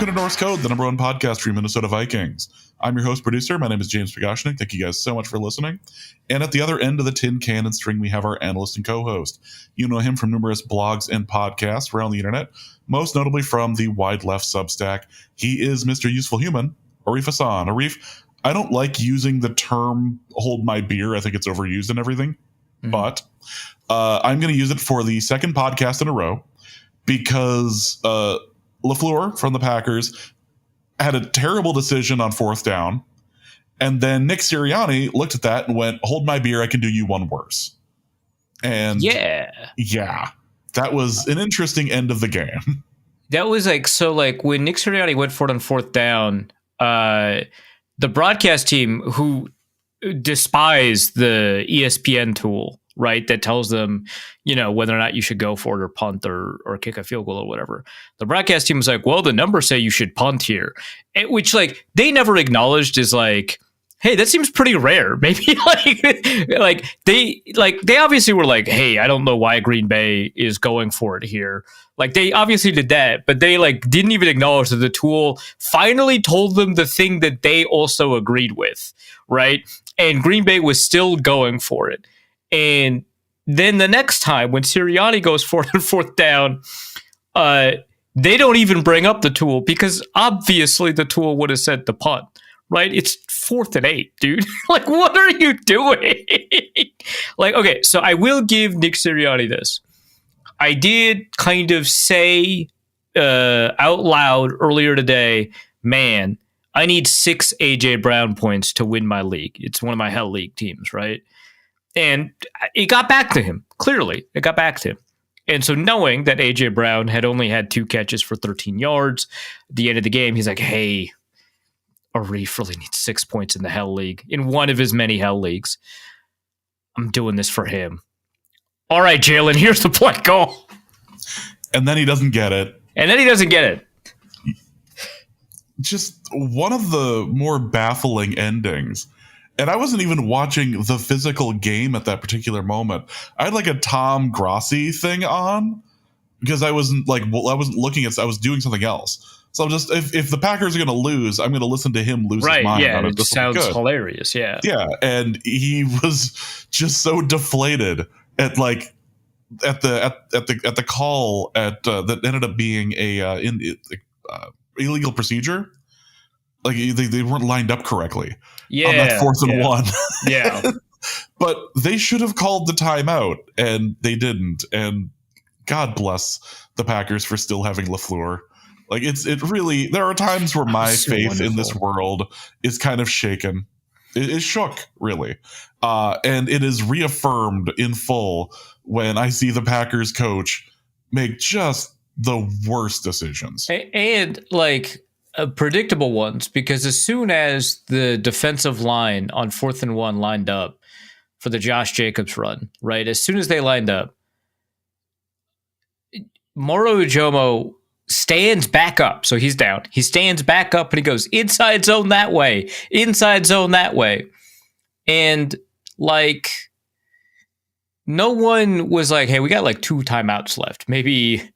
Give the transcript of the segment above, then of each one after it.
Welcome to Norse Code, the number one podcast for your Minnesota Vikings. I'm your host producer. My name is James Pagashnik. Thank you guys so much for listening. And at the other end of the tin cannon string, we have our analyst and co-host. You know him from numerous blogs and podcasts around the internet, most notably from the Wide Left Substack. He is Mr. Useful Human, Arif Hassan. Arif, I don't like using the term hold my beer. I think it's overused and everything. But I'm going to use it for the second podcast in a row because LaFleur from the Packers had a terrible decision on fourth down. And then Nick Sirianni looked at that and went, hold my beer, I can do you one worse. And yeah, that was an interesting end of the game. That was when Nick Sirianni went for it on fourth down, the broadcast team, who despise the ESPN tool, right, that tells them, whether or not you should go for it or punt or kick a field goal or whatever. The broadcast team was like, well, the numbers say you should punt here, which they never acknowledged is hey, that seems pretty rare. Maybe they obviously were like, hey, I don't know why Green Bay is going for it here. They obviously did that, but they didn't even acknowledge that the tool finally told them the thing that they also agreed with, right? And Green Bay was still going for it. And then the next time when Sirianni goes for it on fourth down, they don't even bring up the tool because obviously the tool would have said the punt, right? It's 4th and 8, dude. What are you doing? Okay, so I will give Nick Sirianni this. I did kind of say out loud earlier today, man, I need 6 A.J. Brown points to win my league. It's one of my Hell League teams, right? And it got back to him. Clearly, it got back to him. And so knowing that A.J. Brown had only had 2 catches for 13 yards at the end of the game, he's like, hey, Arif really needs 6 points in the Hell League, in one of his many Hell Leagues. I'm doing this for him. All right, Jalen, here's the play call. And then he doesn't get it. Just one of the more baffling endings. And I wasn't even watching the physical game at that particular moment. I had a Tom Grossi thing on because I wasn't looking at, I was doing something else. So I'm just, if the Packers are going to lose, I'm going to listen to him lose his mind. Yeah, it sounds hilarious. Yeah. Yeah. And he was just so deflated at the call that ended up being a illegal procedure. They weren't lined up correctly on that 4th and 1. Yeah. But they should have called the timeout, and they didn't. And God bless the Packers for still having LaFleur. It really, there are times where my faith in this world is kind of shaken. It is shook, really. And it is reaffirmed in full when I see the Packers coach make just the worst decisions. And predictable ones, because as soon as the defensive line on 4th and 1 lined up for the Josh Jacobs run, right? As soon as they lined up, Moro Ujomo stands back up. So he's down. He stands back up and he goes, inside zone that way. And no one was like, hey, we got 2 timeouts left. Maybe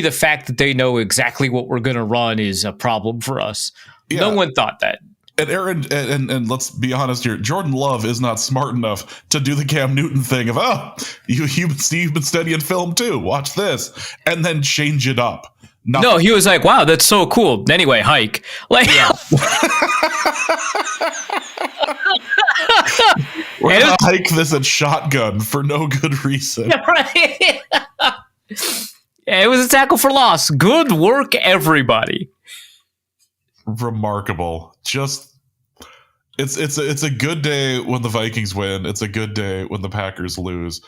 the fact that they know exactly what we're going to run is a problem for us. Yeah. No one thought that. And Aaron, and let's be honest here, Jordan Love is not smart enough to do the Cam Newton thing of, you've been studying film too. Watch this. And then change it up. Nothing. No, he was like, wow, that's so cool. Anyway, hike. Yeah. We're going to hike this at shotgun for no good reason. Right. It was a tackle for loss. Good work, everybody. Remarkable. Just it's a good day when the Vikings win. It's a good day when the Packers lose.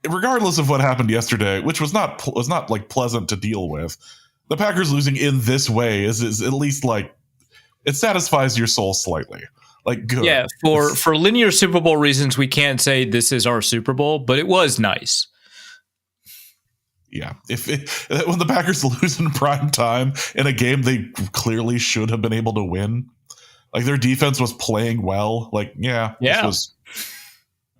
Regardless of what happened yesterday, which was not pleasant to deal with. The Packers losing in this way is at least it satisfies your soul slightly. Good. Yeah, for linear Super Bowl reasons, we can't say this is our Super Bowl, but it was nice. Yeah, when the Packers lose in prime time in a game they clearly should have been able to win, their defense was playing well.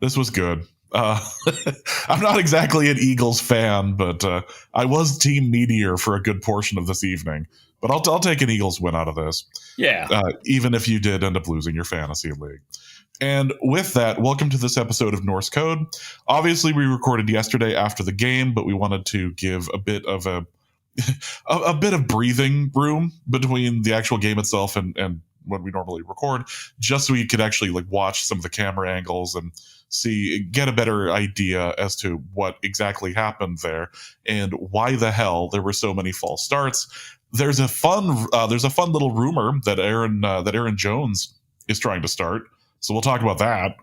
This was good. I'm not exactly an Eagles fan, but I was Team Meteor for a good portion of this evening. but I'll take an Eagles win out of this. Yeah. Even if you did end up losing your fantasy league. And with that, welcome to this episode of Norse Code. Obviously, we recorded yesterday after the game, but we wanted to give a bit of a bit of breathing room between the actual game itself and when we normally record, just so we could actually like watch some of the camera angles and get a better idea as to what exactly happened there and why the hell there were so many false starts. There's a fun little rumor that Aaron Jones is trying to start. So we'll talk about that.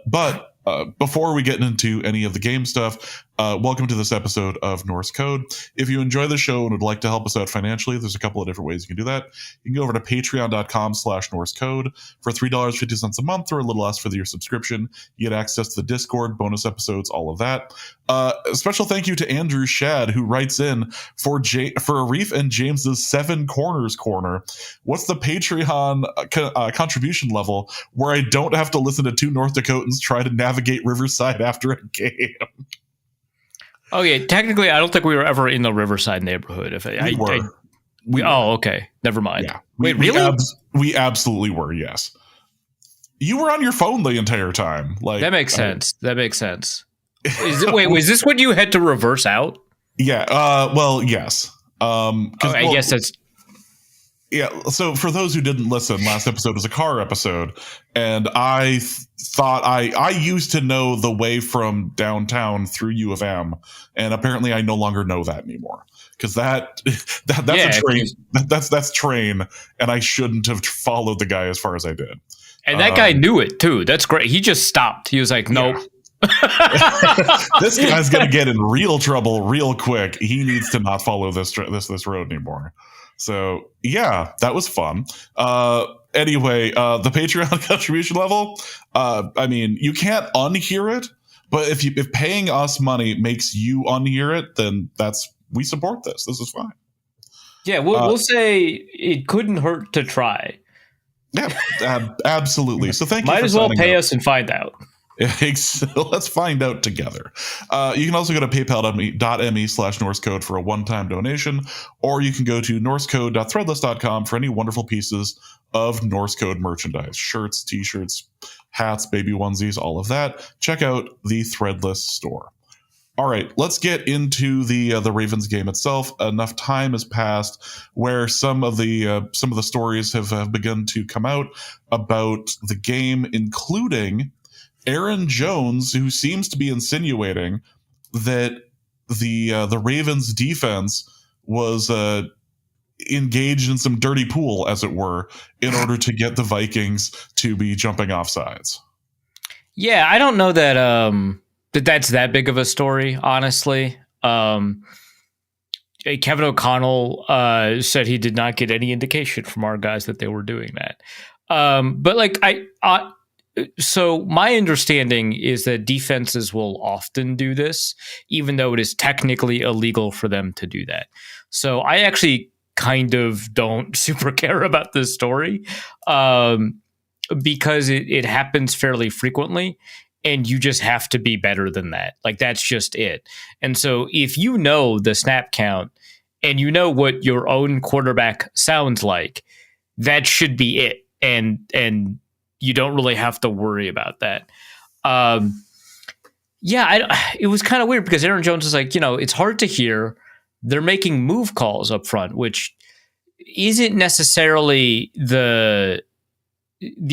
But before we get into any of the game stuff, welcome to this episode of Norse Code. If you enjoy the show and would like to help us out financially, there's a couple of different ways you can do that. You can go over to patreon.com/NorseCode for $3.50 a month or a little less for your subscription. You get access to the Discord, bonus episodes, all of that. A special thank you to Andrew Shad, who writes in for Arif and James's 7 Corners Corner. What's the Patreon contribution level where I don't have to listen to 2 North Dakotans try to navigate Riverside after a game? Oh yeah, technically, I don't think we were ever in the Riverside neighborhood. Oh, okay, never mind. Yeah. Wait, really? We absolutely were. Yes, you were on your phone the entire time. Like that makes sense. That makes sense. Was this when you had to reverse out? Yeah. Well, yes. I guess that's. Yeah. So for those who didn't listen, last episode was a car episode, and I thought I used to know the way from downtown through U of M, and apparently I no longer know that anymore because that's a train. That's train, and I shouldn't have followed the guy as far as I did. And that guy knew it too. That's great. He just stopped. He was like, "Nope." Yeah. This guy's gonna get in real trouble real quick. He needs to not follow this road anymore. So yeah, that was fun. Anyway, the Patreon contribution level. I mean, you can't unhear it, but if paying us money makes you unhear it, then we support this. This is fine. Yeah, we'll say it couldn't hurt to try. Yeah, absolutely. So thank you. Might as well pay us and find out. Let's find out together. You can also go to paypal.me/NorseCode for a one-time donation, or you can go to norsecode.threadless.com for any wonderful pieces of Norse Code merchandise, shirts, t-shirts, hats, baby onesies, all of that. Check out the Threadless store. All right, let's get into the Ravens game itself. Enough time has passed where some of the stories have begun to come out about the game, including Aaron Jones, who seems to be insinuating that the Ravens defense was engaged in some dirty pool, as it were, in order to get the Vikings to be jumping off sides. Yeah, I don't know that that's that big of a story, honestly. Kevin O'Connell said he did not get any indication from our guys that they were doing that. But like so my understanding is that defenses will often do this, even though it is technically illegal for them to do that. So I actually kind of don't super care about this story because it happens fairly frequently, and you just have to be better than that. Like, that's just it. And so if you know the snap count and you know what your own quarterback sounds like, that should be it. And you don't really have to worry about that. It was kind of weird because Aaron Jones is like, it's hard to hear. They're making move calls up front, which isn't necessarily the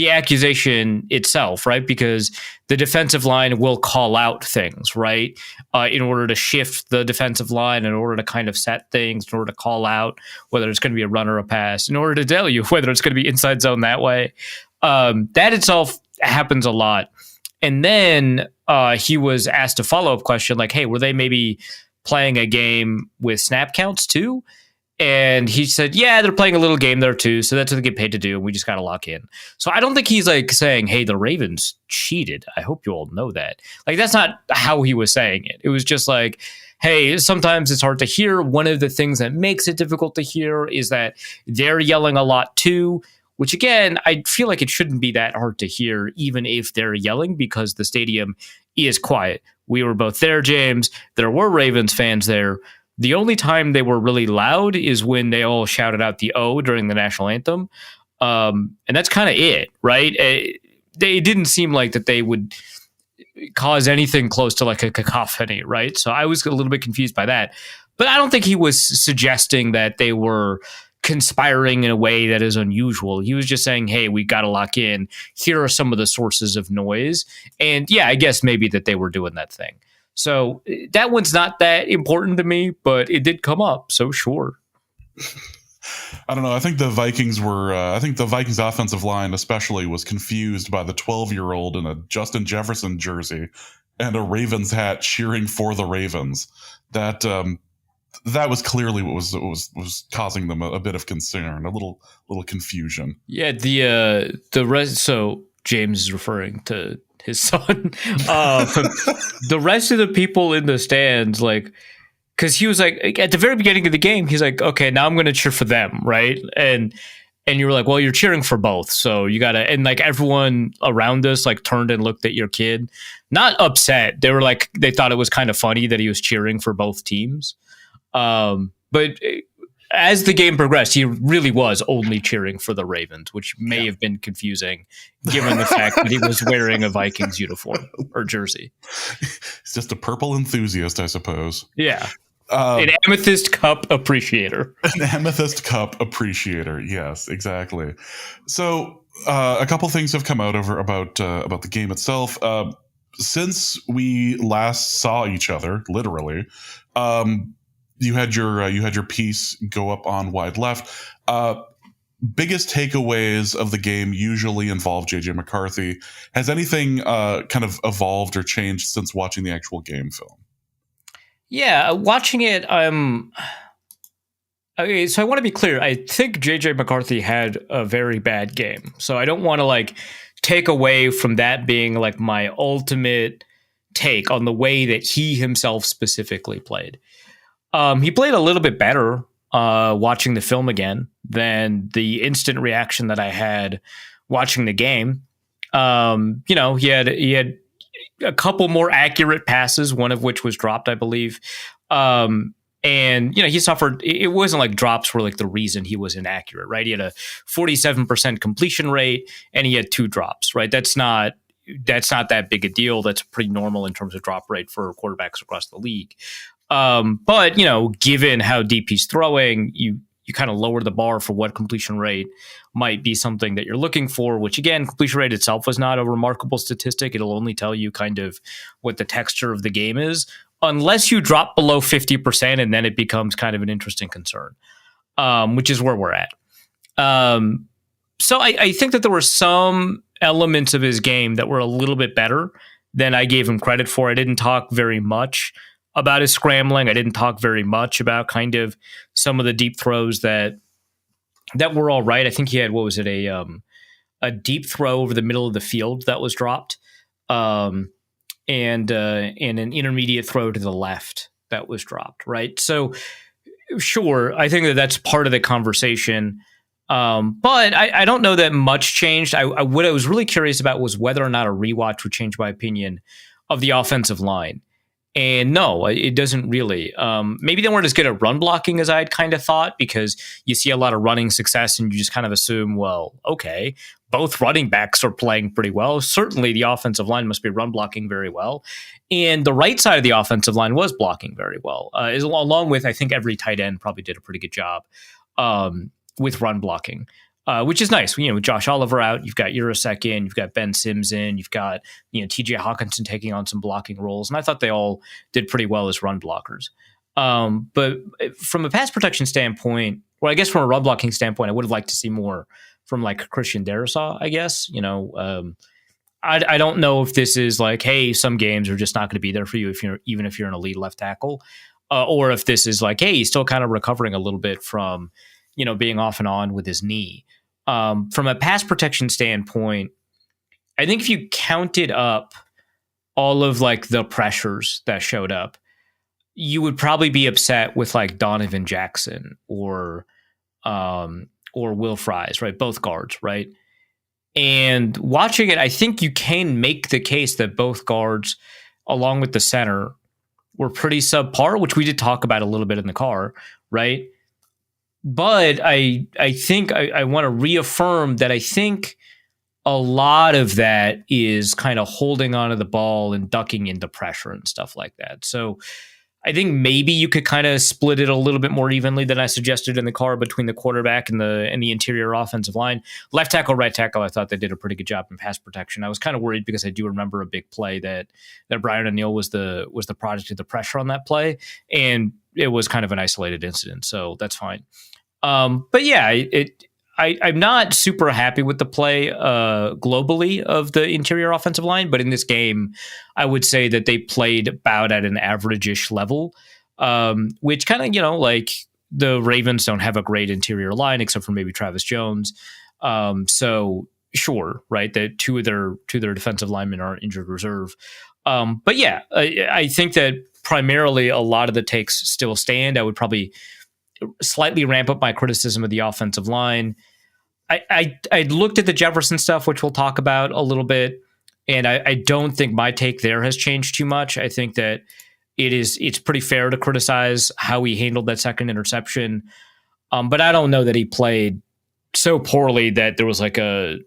accusation itself, right? Because the defensive line will call out things, right? In order to shift the defensive line, in order to kind of set things, in order to call out whether it's going to be a run or a pass, in order to tell you whether it's going to be inside zone that way. That itself happens a lot. And then he was asked a follow-up question like, hey, were they maybe playing a game with snap counts too? And he said, yeah, they're playing a little game there too. So that's what they get paid to do. And we just got to lock in. So I don't think he's like saying, hey, the Ravens cheated. I hope you all know that. Like, that's not how he was saying it. It was just like, hey, sometimes it's hard to hear. One of the things that makes it difficult to hear is that they're yelling a lot too, which again, I feel like it shouldn't be that hard to hear, even if they're yelling, because the stadium is quiet. We were both there, James. There were Ravens fans there. The only time they were really loud is when they all shouted out the O during the national anthem. And that's kind of it, right? They didn't seem like that they would cause anything close to like a cacophony, right? So I was a little bit confused by that. But I don't think he was suggesting that they were conspiring in a way that is unusual. He was just saying, hey, we got to lock in. Here are some of the sources of noise. And yeah, I guess maybe that they were doing that thing. So that one's not that important to me, but it did come up. So sure. I don't know. I think the Vikings offensive line especially was confused by the 12-year-old in a Justin Jefferson jersey and a Ravens hat cheering for the Ravens. That was clearly what was causing them a bit of concern, a little confusion. Yeah, the rest. So James is referring to his son. The rest of the people in the stands, like, because he was like at the very beginning of the game, he's like, okay, now I'm going to cheer for them, right? And you were like, well, you're cheering for both, so you gotta. And like everyone around us like turned and looked at your kid, not upset. They were like, they thought it was kind of funny that he was cheering for both teams. But as the game progressed, he really was only cheering for the Ravens, which may have been confusing given the fact that he was wearing a Vikings uniform or jersey. He's just a purple enthusiast, I suppose. Yeah. An Amethyst Cup appreciator. An Amethyst Cup appreciator. Yes, exactly. So a couple things have come out about the game itself. Since we last saw each other, literally, you had your piece go up on Wide Left. Biggest takeaways of the game usually involve JJ McCarthy. Has anything kind of evolved or changed since watching the actual game film? Yeah, watching it, okay, so I want to be clear. I think JJ McCarthy had a very bad game. So I don't want to like take away from that being like my ultimate take on the way that he himself specifically played. He played a little bit better watching the film again than the instant reaction that I had watching the game. He had a couple more accurate passes, one of which was dropped, I believe. And he suffered. It wasn't like drops were like the reason he was inaccurate, right? He had a 47% completion rate and he had 2 drops, right? That's not that big a deal. That's pretty normal in terms of drop rate for quarterbacks across the league. But given how deep he's throwing, you kind of lower the bar for what completion rate might be something that you're looking for, which again, completion rate itself was not a remarkable statistic. It'll only tell you kind of what the texture of the game is, unless you drop below 50%, and then it becomes kind of an interesting concern, which is where we're at. So I think that there were some elements of his game that were a little bit better than I gave him credit for. I didn't talk very much about his scrambling. I didn't talk very much about kind of some of the deep throws that were all right. I think he had, a deep throw over the middle of the field that was dropped, and an intermediate throw to the left that was dropped, right? So sure, I think that that's part of the conversation. But I don't know that much changed. What I was really curious about was whether or not a rewatch would change my opinion of the offensive line. And no, it doesn't really. Maybe they weren't as good at run blocking as I'd kind of thought, because you see a lot of running success and you just kind of assume, well, okay, both running backs are playing pretty well. Certainly the offensive line must be run blocking very well. And the right side of the offensive line was blocking very well, along with, I think every tight end probably did a pretty good job with run blocking. Which is nice. With Josh Oliver out, you've got Urasek in, you've got Ben Sims in, you've got TJ Hawkinson taking on some blocking roles, and I thought they all did pretty well as run blockers. But from a pass protection standpoint, well, I guess from a run blocking standpoint, I would have liked to see more from like Christian Darrisaw. I guess I don't know if this is like, hey, some games are just not going to be there for you even if you're an elite left tackle, or if this is like, hey, he's still kind of recovering a little bit from being off and on with his knee. From a pass protection standpoint, I think if you counted up all of like the pressures that showed up, you would probably be upset with like Donovan Jackson or Will Fries, right? Both guards, right? And watching it, I think you can make the case that both guards, along with the center, were pretty subpar, which we did talk about a little bit in the car, right? But I think I want to reaffirm that I think a lot of that is kind of holding onto the ball and ducking into pressure and stuff like that. So I think maybe you could kind of split it a little bit more evenly than I suggested in the car between the quarterback and the interior offensive line. Left tackle, right tackle, I thought they did a pretty good job in pass protection. I was kind of worried because I do remember a big play that Brian O'Neill was the product of the pressure on that play, and it was kind of an isolated incident, so that's fine. But yeah, I'm not super happy with the play globally of the interior offensive line, but in this game, I would say that they played about at an average-ish level, which kind of, like the Ravens don't have a great interior line except for maybe Travis Jones. So sure, right, that two of their defensive linemen are injured reserve. But yeah, I think that primarily a lot of the takes still stand. I would probably slightly ramp up my criticism of the offensive line. I looked at the Jefferson stuff, which we'll talk about a little bit, and I don't think my take there has changed too much. I think that it's pretty fair to criticize how he handled that second interception, but I don't know that he played so poorly that there was like a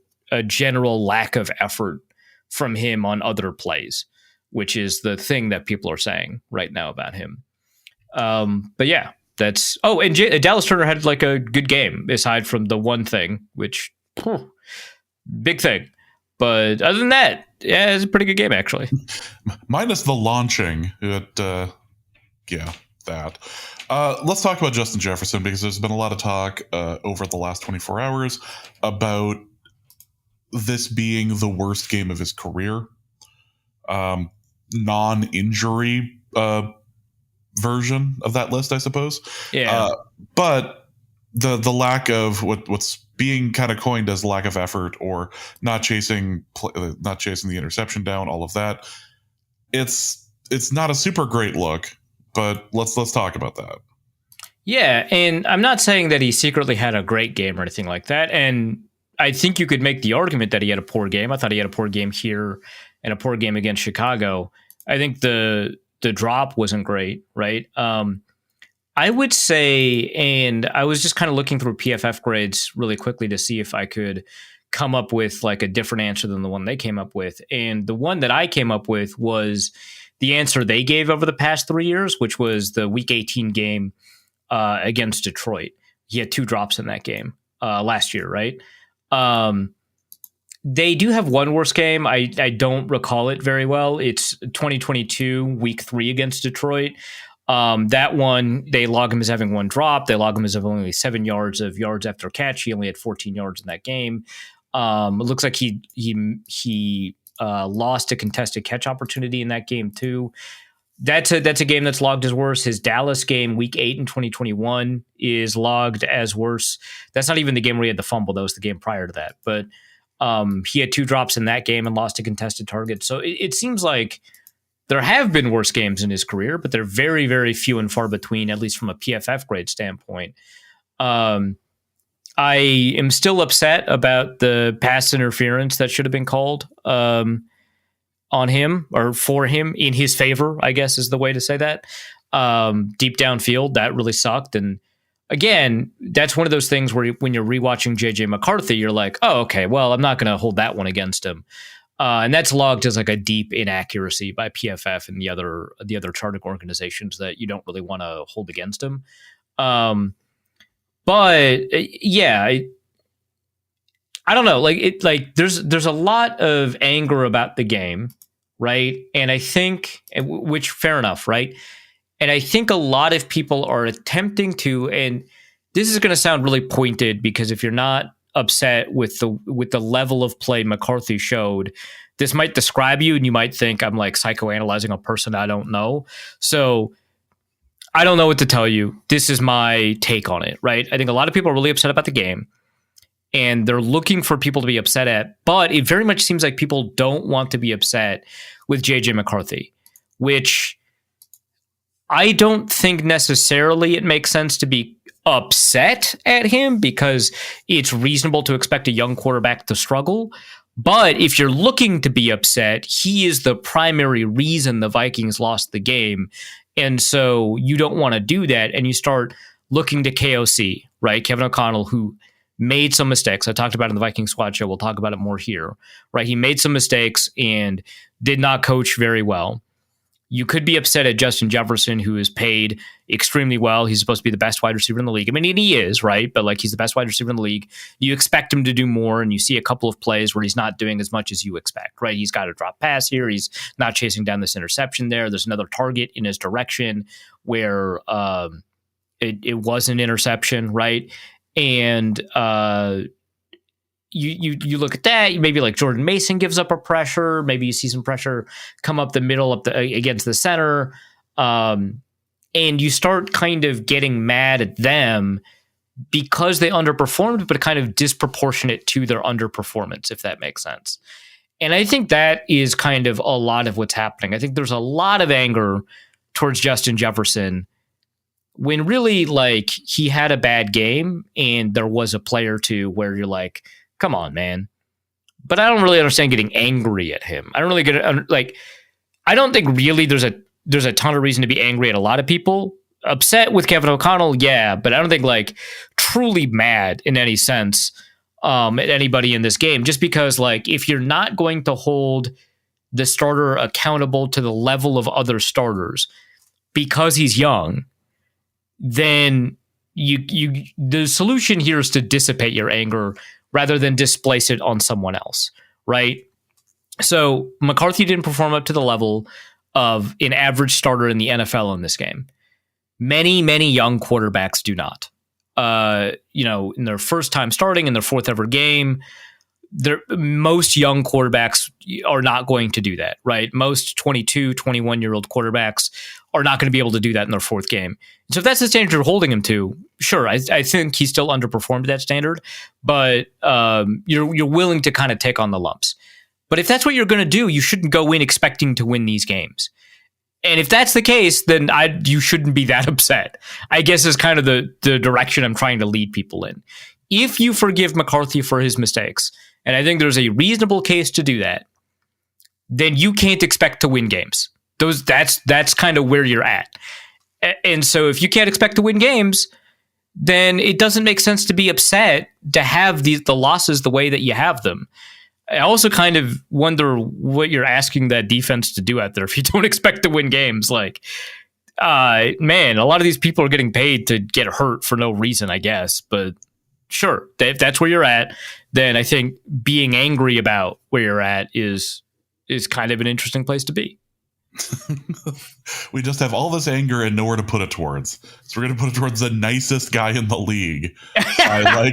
general lack of effort from him on other plays, which is the thing that people are saying right now about him. But yeah. And Dallas Turner had like a good game aside from the one thing, which big thing. But other than that, yeah, it's a pretty good game actually. Minus the launching. That. Let's talk about Justin Jefferson, because there's been a lot of talk over the last 24 hours about this being the worst game of his career. Non-injury version of that list, I suppose. Yeah. But the lack of what's being kind of coined as lack of effort, or not chasing the interception down, all of that. It's not a super great look, but let's talk about that. Yeah, and I'm not saying that he secretly had a great game or anything like that. And I think you could make the argument that he had a poor game. I thought he had a poor game here and a poor game against Chicago. I think the drop wasn't great, right? I would say, and I was just kind of looking through PFF grades really quickly to see if I could come up with like a different answer than the one they came up with. And the one that I came up with was the answer they gave over the past 3 years, which was the Week 18 game against Detroit. He had 2 drops in that game last year, right? They do have one worse game. I don't recall it very well. It's 2022, Week 3 against Detroit. That one, they log him as having 1 drop. They log him as having only 7 yards after catch. He only had 14 yards in that game. It looks like he lost a contested catch opportunity in that game too. That's a game that's logged as worse. His Dallas game, Week 8 in 2021, is logged as worse. That's not even the game where he had the fumble. That was the game prior to that. But he had 2 drops in that game and lost a contested target. So it seems like there have been worse games in his career, but they're very, very few and far between, at least from a PFF grade standpoint. I am still upset about the pass interference that should have been called on him, or for him, in his favor, I guess is the way to say that. Deep downfield, that really sucked. And again, that's one of those things where when you're rewatching JJ McCarthy, you're like, oh, okay, well, I'm not going to hold that one against him. And that's logged as like a deep inaccuracy by PFF and the other charting organizations that you don't really want to hold against him. But yeah, I don't know. There's a lot of anger about the game, right? And I think, which fair enough, right? And I think a lot of people are attempting to, and this is going to sound really pointed, because if you're not upset with the level of play McCarthy showed, this might describe you and you might think I'm like psychoanalyzing a person I don't know. So I don't know what to tell you. This is my take on it, right? I think a lot of people are really upset about the game and they're looking for people to be upset at, but it very much seems like people don't want to be upset with JJ McCarthy, which I don't think necessarily it makes sense to be upset at him, because it's reasonable to expect a young quarterback to struggle. But if you're looking to be upset, he is the primary reason the Vikings lost the game. And so you don't want to do that. And you start looking to KOC, right? Kevin O'Connell, who made some mistakes. I talked about it in the Viking Squad show. We'll talk about it more here, right? He made some mistakes and did not coach very well. You could be upset at Justin Jefferson, who is paid extremely well. He's supposed to be the best wide receiver in the league. I mean, and he is, right? But like, he's the best wide receiver in the league. You expect him to do more, and you see a couple of plays where he's not doing as much as you expect, right? He's got a drop pass here. He's not chasing down this interception there. There's another target in his direction where it was an interception, right? And you look at that, maybe like Jordan Mason gives up a pressure, maybe you see some pressure come up the middle against the center, and you start kind of getting mad at them because they underperformed, but kind of disproportionate to their underperformance, if that makes sense. And I think that is kind of a lot of what's happening. I think there's a lot of anger towards Justin Jefferson when really, like, he had a bad game and there was a play or two where you're like, come on, man. But I don't really understand getting angry at him. I don't really get like, I don't think really there's a ton of reason to be angry at a lot of people. Upset with Kevin O'Connell, yeah, but I don't think like truly mad in any sense at anybody in this game. Just because, like, if you're not going to hold the starter accountable to the level of other starters because he's young, then the solution here is to dissipate your anger rather than displace it on someone else, right? So McCarthy didn't perform up to the level of an average starter in the NFL in this game. Many, many young quarterbacks do not. In their first time starting, in their fourth ever game, most young quarterbacks are not going to do that, right? Most 22, 21-year-old quarterbacks are not going to be able to do that in their fourth game. So if that's the standard you're holding him to, sure, I think he still underperformed that standard, but you're willing to kind of take on the lumps. But if that's what you're going to do, you shouldn't go in expecting to win these games. And if that's the case, then you shouldn't be that upset, I guess, is kind of the direction I'm trying to lead people in. If you forgive McCarthy for his mistakes, and I think there's a reasonable case to do that, then you can't expect to win games. That's kind of where you're at. And so if you can't expect to win games, then it doesn't make sense to be upset to have the losses the way that you have them. I also kind of wonder what you're asking that defense to do out there if you don't expect to win games. Like, man, a lot of these people are getting paid to get hurt for no reason, I guess. But sure, if that's where you're at, then I think being angry about where you're at is kind of an interesting place to be. We just have all this anger and nowhere to put it towards. So we're going to put it towards the nicest guy in the league. I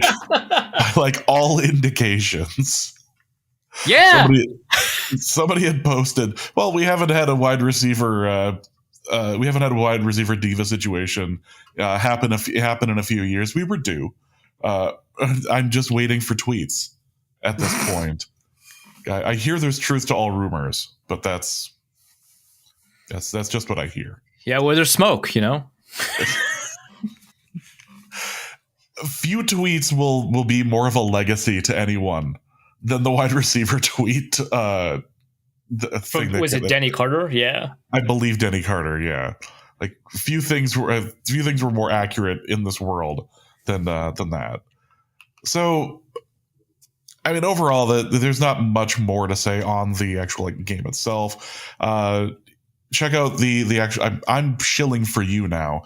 like all indications. Yeah. Somebody had posted, well, we haven't had a wide receiver diva situation happen in a few years. We were due. I'm just waiting for tweets at this point. I hear there's truth to all rumors, but that's just what I hear. Yeah, well, there's smoke, you know. Few tweets will be more of a legacy to anyone than the wide receiver tweet. Was it Denny Carter? Yeah, I believe Denny Carter. Yeah, like few things were more accurate in this world than that. So, I mean, overall, there's not much more to say on the actual game itself. Check out the actual. I'm shilling for you now.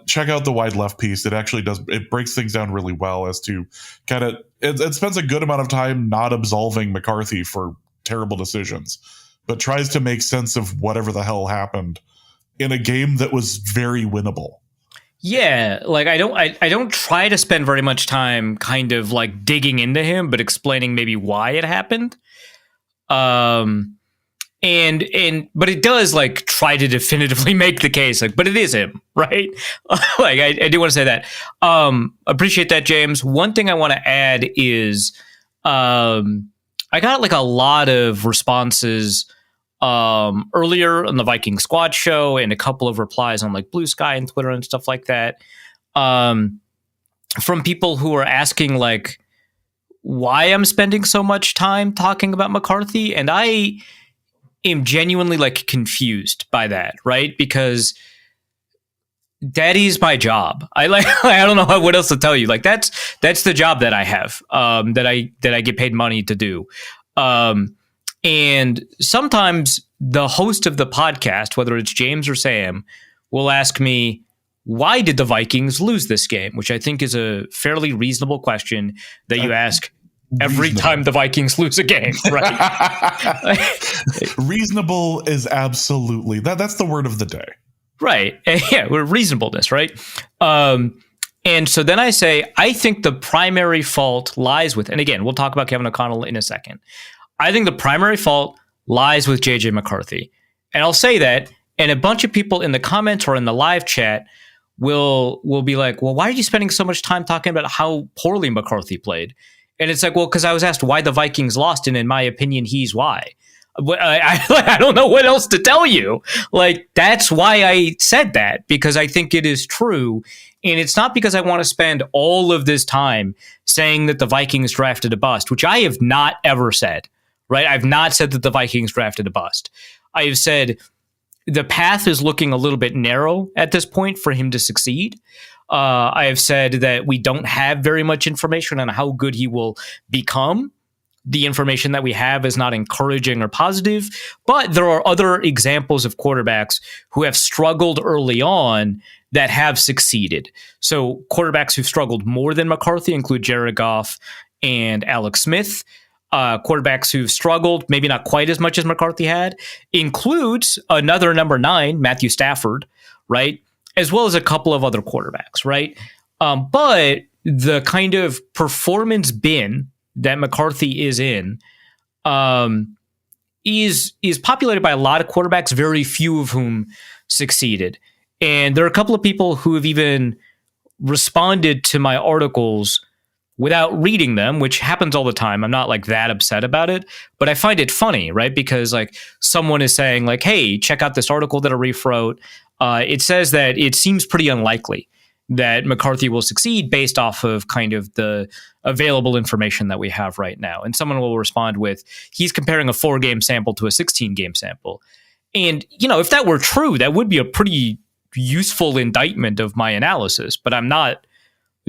Check out the wide left piece. It actually it breaks things down really well as to kind of. It spends a good amount of time not absolving McCarthy for terrible decisions, but tries to make sense of whatever the hell happened in a game that was very winnable. Yeah, like I don't try to spend very much time kind of like digging into him, but explaining maybe why it happened. But it does like try to definitively make the case, like, but it is him, right? Like I do want to say that. Appreciate that, James. One thing I want to add is I got like a lot of responses earlier on the Viking Squad show and a couple of replies on like Blue Sky and Twitter and stuff like that from people who are asking like, why I'm spending so much time talking about McCarthy, and I am genuinely like confused by that, right? Because that is my job. I don't know what else to tell you. Like that's the job that I have, that I get paid money to do. And sometimes the host of the podcast, whether it's James or Sam, will ask me, why did the Vikings lose this game? Which I think is a fairly reasonable question that you ask every time the Vikings lose a game, right? Reasonable is absolutely that's the word of the day. Right. Yeah, we're reasonableness, right? And so then I say, I think the primary fault lies with, and again, we'll talk about Kevin O'Connell in a second. I think the primary fault lies with JJ McCarthy. And I'll say that, and a bunch of people in the comments or in the live chat will be like, well, why are you spending so much time talking about how poorly McCarthy played? And it's like, well, because I was asked why the Vikings lost, and in my opinion, he's why. I don't know what else to tell you. Like, that's why I said that, because I think it is true. And it's not because I want to spend all of this time saying that the Vikings drafted a bust, which I have not ever said, right? I've not said that the Vikings drafted a bust. I have said the path is looking a little bit narrow at this point for him to succeed. I have said that we don't have very much information on how good he will become. The information that we have is not encouraging or positive, but there are other examples of quarterbacks who have struggled early on that have succeeded. So quarterbacks who've struggled more than McCarthy include Jared Goff and Alex Smith. Quarterbacks who've struggled, maybe not quite as much as McCarthy had, includes another number 9, Matthew Stafford, right? As well as a couple of other quarterbacks, right? But the kind of performance bin that McCarthy is in is populated by a lot of quarterbacks, very few of whom succeeded. And there are a couple of people who have even responded to my articles without reading them, which happens all the time. I'm not like that upset about it, but I find it funny, right? Because like someone is saying like, hey, check out this article that Arif wrote. It says that it seems pretty unlikely that McCarthy will succeed based off of kind of the available information that we have right now. And someone will respond with, he's comparing a 4-game sample to a 16-game sample. And, you know, if that were true, that would be a pretty useful indictment of my analysis, but I'm not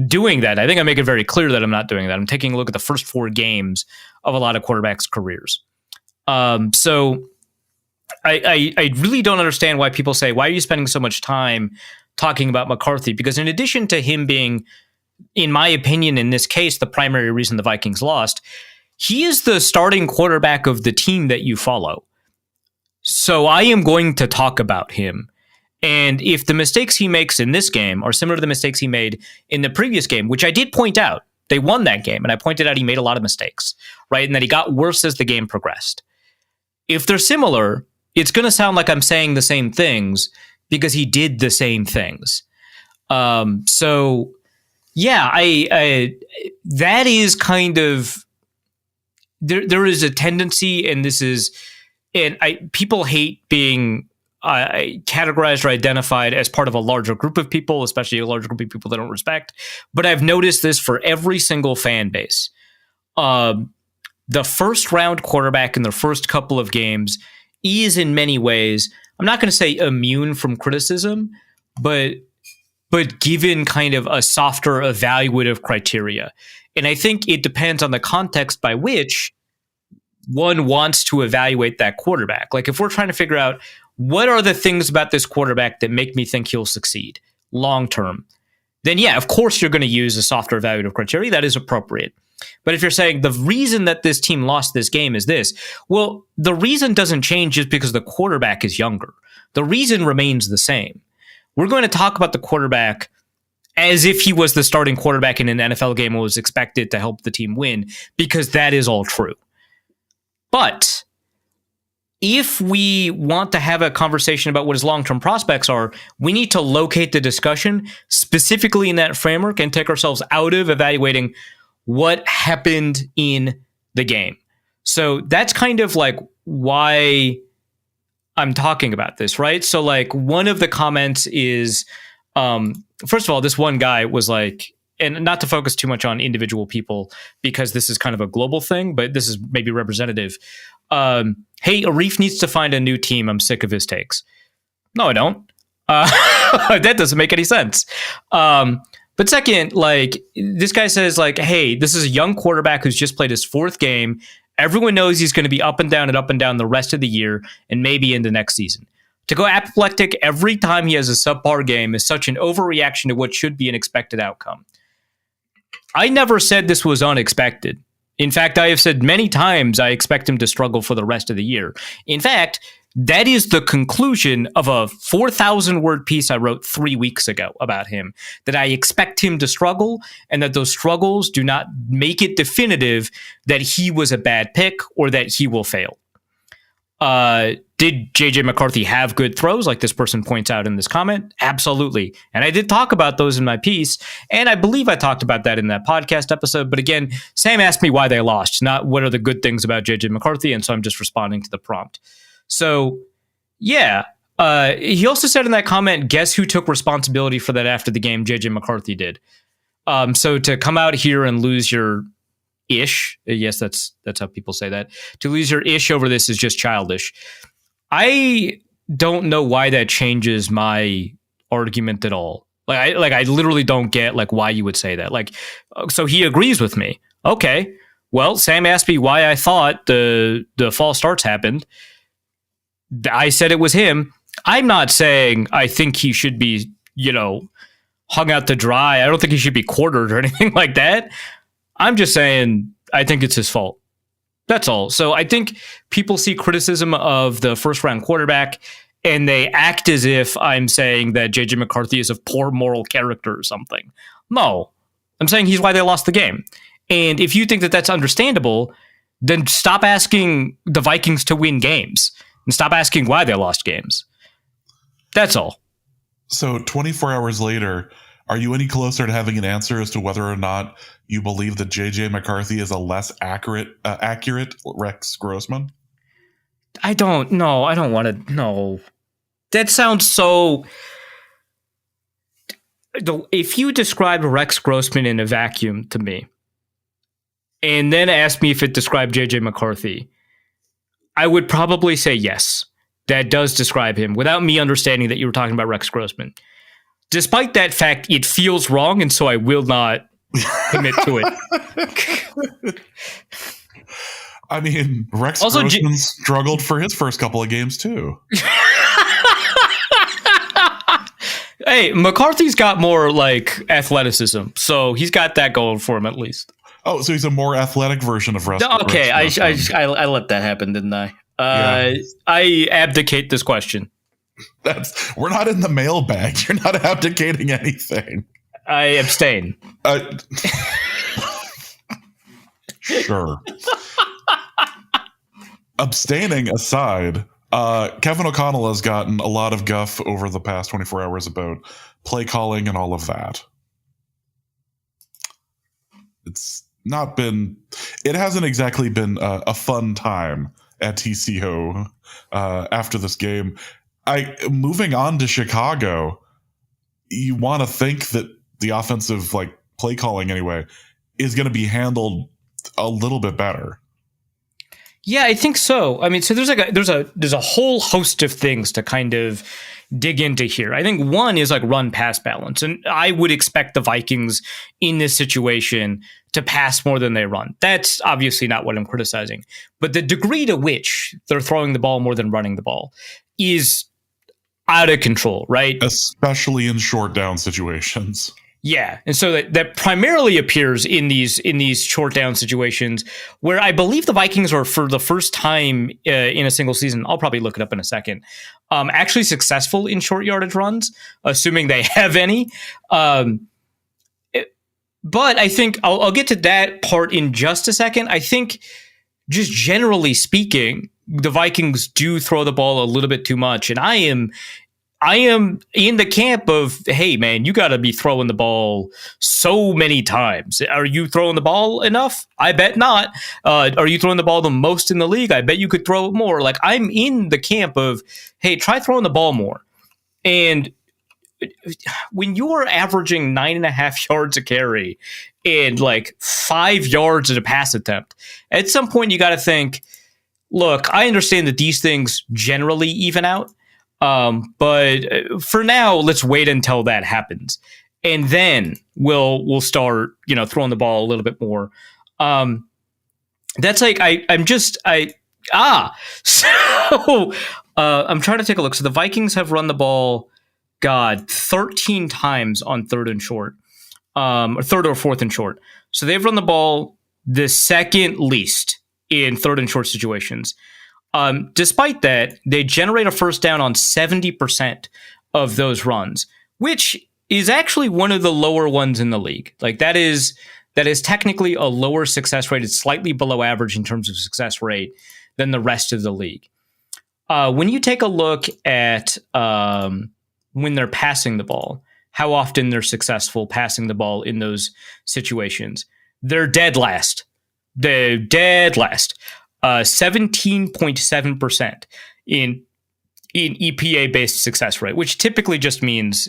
doing that. I think I make it very clear that I'm not doing that. I'm taking a look at the first 4 games of a lot of quarterbacks' careers. So I really don't understand why people say, why are you spending so much time talking about McCarthy? Because in addition to him being, in my opinion, in this case, the primary reason the Vikings lost, he is the starting quarterback of the team that you follow. So I am going to talk about him. And if the mistakes he makes in this game are similar to the mistakes he made in the previous game, which I did point out, they won that game, and I pointed out he made a lot of mistakes, right? And that he got worse as the game progressed. If they're similar, it's going to sound like I'm saying the same things because he did the same things. So yeah, I that is kind of, there is a tendency, and this is, and people hate being categorized or identified as part of a larger group of people, especially a larger group of people they don't respect. But I've noticed this for every single fan base. The first round quarterback in the first couple of games is in many ways, I'm not going to say immune from criticism, but given kind of a softer evaluative criteria. And I think it depends on the context by which one wants to evaluate that quarterback. Like if we're trying to figure out what are the things about this quarterback that make me think he'll succeed long term, then yeah, of course you're going to use a softer evaluative criteria. That is appropriate. But if you're saying the reason that this team lost this game is this, well, the reason doesn't change just because the quarterback is younger. The reason remains the same. We're going to talk about the quarterback as if he was the starting quarterback in an NFL game and was expected to help the team win, because that is all true. But if we want to have a conversation about what his long-term prospects are, we need to locate the discussion specifically in that framework and take ourselves out of evaluating what happened in the game. So that's kind of like why I'm talking about this, right? So like one of the comments is, first of all, this one guy was like, and not to focus too much on individual people because this is kind of a global thing, but this is maybe representative. Hey, Arif needs to find a new team. I'm sick of his takes. No, I don't. That doesn't make any sense. But second, like, this guy says, like, hey, this is a young quarterback who's just played his 4th game. Everyone knows he's going to be up and down the rest of the year and maybe into next season. To go apoplectic every time he has a subpar game is such an overreaction to what should be an expected outcome. I never said this was unexpected. In fact, I have said many times I expect him to struggle for the rest of the year. In fact, that is the conclusion of a 4,000-word piece I wrote 3 weeks ago about him, that I expect him to struggle and that those struggles do not make it definitive that he was a bad pick or that he will fail. Did JJ McCarthy have good throws, like this person points out in this comment? Absolutely. And I did talk about those in my piece, and I believe I talked about that in that podcast episode. But again, Sam asked me why they lost, not what are the good things about JJ McCarthy, and so I'm just responding to the prompt. So, yeah. He also said in that comment, guess who took responsibility for that after the game? JJ McCarthy did. So to come out here and lose your ish, yes, that's how people say that, to lose your ish over this is just childish. I don't know why that changes my argument at all. I literally don't get like why you would say that. Like, so he agrees with me. Okay, well, Sam asked me why I thought the false starts happened. I said it was him. I'm not saying I think he should be, hung out to dry. I don't think he should be quartered or anything like that. I'm just saying I think it's his fault. That's all. So I think people see criticism of the first round quarterback and they act as if I'm saying that JJ McCarthy is of poor moral character or something. No, I'm saying he's why they lost the game. And if you think that that's understandable, then stop asking the Vikings to win games and stop asking why they lost games. That's all. So 24 hours later, are you any closer to having an answer as to whether or not you believe that JJ McCarthy is a less accurate Rex Grossman? I don't know. I don't want to know. That sounds so... If you described Rex Grossman in a vacuum to me, and then asked me if it described JJ McCarthy, I would probably say yes. That does describe him, without me understanding that you were talking about Rex Grossman. Despite that fact, it feels wrong, and so I will not commit to it. I mean, Rex also, Grossman struggled for his first couple of games, too. Hey, McCarthy's got more, like, athleticism, so he's got that going for him, at least. Oh, so he's a more athletic version of Rex. Okay, I let that happen, didn't I? Yeah. I abdicate this question. We're not in the mailbag. You're not abdicating anything. I abstain. Sure. Abstaining aside, Kevin O'Connell has gotten a lot of guff over the past 24 hours about play calling and all of that. It hasn't exactly been a fun time at TCO after this game. Moving on to Chicago, you want to think that the offensive play calling anyway is going to be handled a little bit better. Yeah, I think so. I mean, so there's a whole host of things to kind of dig into here. I think one is run pass balance, and I would expect the Vikings in this situation to pass more than they run. That's obviously not what I'm criticizing, but the degree to which they're throwing the ball more than running the ball is out of control, right? Especially in short down situations. Yeah, and so that primarily appears in these short down situations where I believe the Vikings are, for the first time in a single season, I'll probably look it up in a second, actually successful in short yardage runs, assuming they have any. But I think I'll get to that part in just a second. I think just generally speaking, the Vikings do throw the ball a little bit too much, and I am in the camp of, hey, man, you got to be throwing the ball so many times. Are you throwing the ball enough? I bet not. Are you throwing the ball the most in the league? I bet you could throw it more. I'm in the camp of, hey, try throwing the ball more. And when you're averaging 9.5 yards a carry and like 5 yards at a pass attempt, at some point you got to think, look, I understand that these things generally even out. But for now, let's wait until that happens. And then we'll start, throwing the ball a little bit more. That's like, so I'm trying to take a look. So the Vikings have run the ball, 13 times on third and short, or third or fourth and short. So they've run the ball the second least in third and short situations. Despite that, they generate a first down on 70% of those runs, which is actually one of the lower ones in the league. Like that is technically a lower success rate. It's slightly below average in terms of success rate than the rest of the league. When you take a look at when they're passing the ball, how often they're successful passing the ball in those situations, they're dead last. 17.7% in EPA-based success rate, which typically just means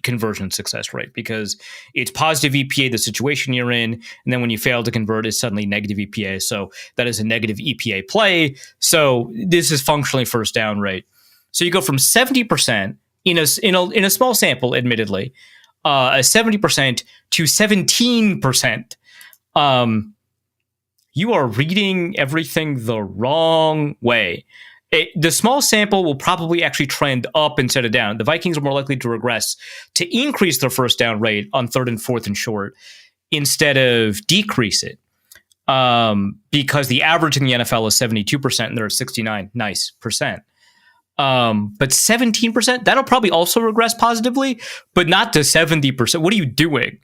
conversion success rate, because it's positive EPA, the situation you're in, and then when you fail to convert, it's suddenly negative EPA. So that is a negative EPA play. So this is functionally first down rate. So you go from 70% in a small sample, admittedly, 70% to 17%. You are reading everything the wrong way. The small sample will probably actually trend up instead of down. The Vikings are more likely to regress to increase their first down rate on third and fourth and short instead of decrease it, because the average in the NFL is 72% and they're at 69 nice percent. But 17%, that'll probably also regress positively, but not to 70%. What are you doing?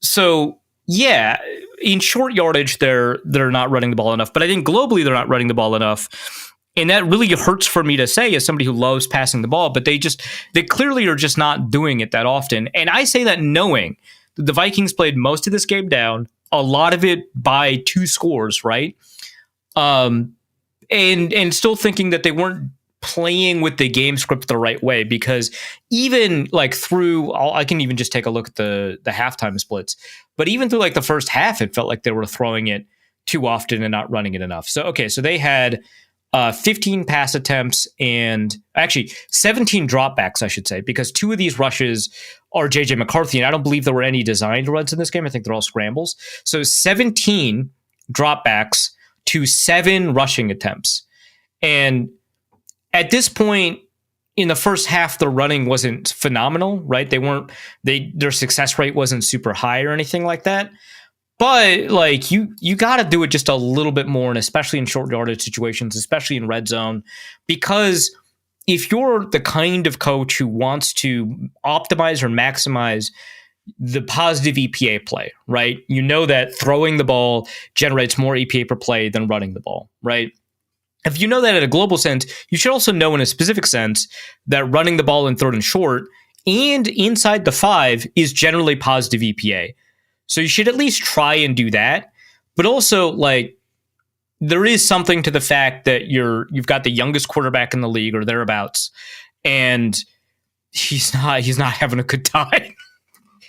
So yeah, in short yardage, they're not running the ball enough, but I think globally they're not running the ball enough. And that really hurts for me to say as somebody who loves passing the ball, but they clearly are just not doing it that often. And I say that knowing that the Vikings played most of this game down, a lot of it by 2 scores, right? And still thinking that they weren't playing with the game script the right way, because even like I can even just take a look at the halftime splits, but even through like the first half, it felt like they were throwing it too often and not running it enough. So they had 15 pass attempts and actually 17 dropbacks, I should say, because 2 of these rushes are JJ McCarthy, and I don't believe there were any designed runs in this game. I think they're all scrambles. So 17 dropbacks to 7 rushing attempts. And at this point in the first half, the running wasn't phenomenal, right? Their success rate wasn't super high or anything like that. But like you got to do it just a little bit more, and especially in short yardage situations, especially in red zone, because if you're the kind of coach who wants to optimize or maximize the positive EPA play, right? You know that throwing the ball generates more EPA per play than running the ball, right? If you know that in a global sense, you should also know in a specific sense that running the ball in third and short and inside the 5 is generally positive EPA. So you should at least try and do that. But also, like, there is something to the fact that you've got the youngest quarterback in the league or thereabouts, and he's not having a good time.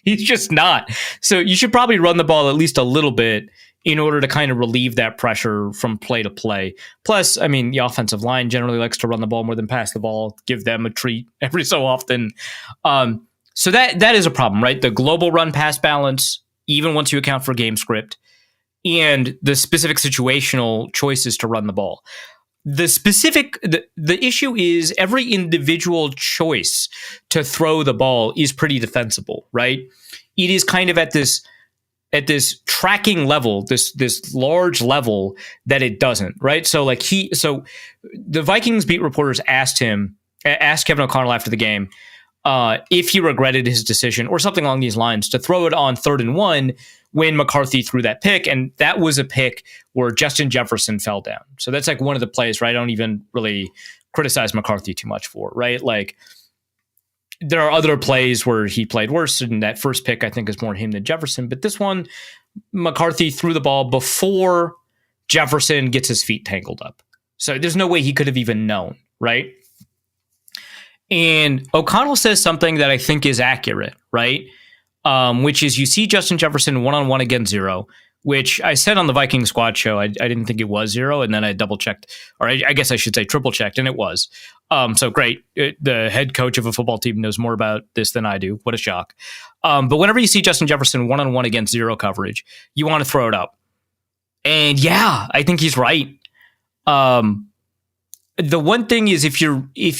He's just not. So you should probably run the ball at least a little bit in order to kind of relieve that pressure from play to play. Plus, I mean, the offensive line generally likes to run the ball more than pass the ball, give them a treat every so often. So that is a problem, right? The global run-pass balance, even once you account for game script, and the specific situational choices to run the ball. The issue is every individual choice to throw the ball is pretty defensible, right? It is kind of at this tracking level, this large level that it doesn't, right? So the Vikings beat reporters asked Kevin O'Connell after the game if he regretted his decision or something along these lines to throw it on 3rd and 1 when McCarthy threw that pick. And that was a pick where Justin Jefferson fell down. So that's like one of the plays where I don't even really criticize McCarthy too much for, right? Like, there are other plays where he played worse, and that first pick I think is more him than Jefferson. But this one, McCarthy threw the ball before Jefferson gets his feet tangled up. So there's no way he could have even known, right? And O'Connell says something that I think is accurate, right? Which is you see Justin Jefferson one-on-one against zero, which I said on the Viking squad show, I didn't think it was zero. And then I double checked, or I guess I should say triple checked, and it was. So great. The head coach of a football team knows more about this than I do. What a shock. But whenever you see Justin Jefferson one-on-one against zero coverage, you want to throw it up. And yeah, I think he's right. The one thing is if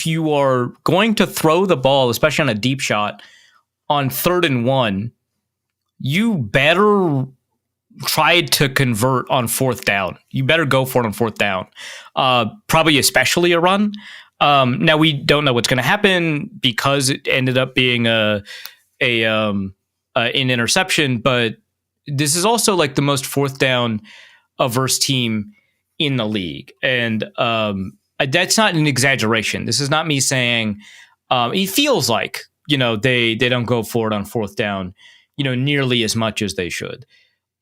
you are going to throw the ball, especially on a deep shot, on 3rd and 1, you better try to convert on 4th down. You better go for it on 4th down. Probably especially a run. Now we don't know what's going to happen because it ended up being an interception, but this is also like the most 4th down averse team in the league. And that's not an exaggeration. This is not me saying it feels like, they don't go for it on 4th down, nearly as much as they should.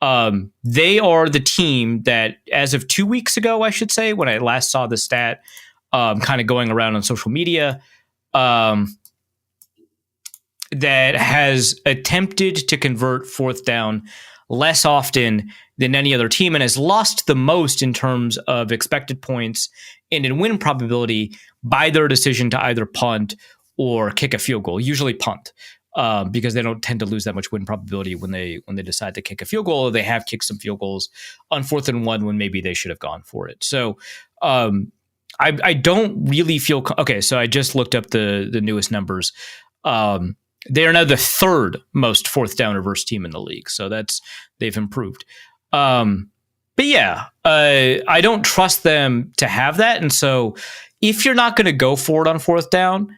They are the team that, as of 2 weeks ago, I should say, when I last saw the stat, kind of going around on social media, that has attempted to convert 4th down less often than any other team and has lost the most in terms of expected points and in win probability by their decision to either punt or kick a field goal, usually punt, because they don't tend to lose that much win probability when they decide to kick a field goal, or they have kicked some field goals on 4th and 1 when maybe they should have gone for it. So I don't really feel okay. So I just looked up the newest numbers. They are now the 3rd most 4th down reverse team in the league. So they've improved. But yeah, I don't trust them to have that. And so if you're not going to go for it on 4th down,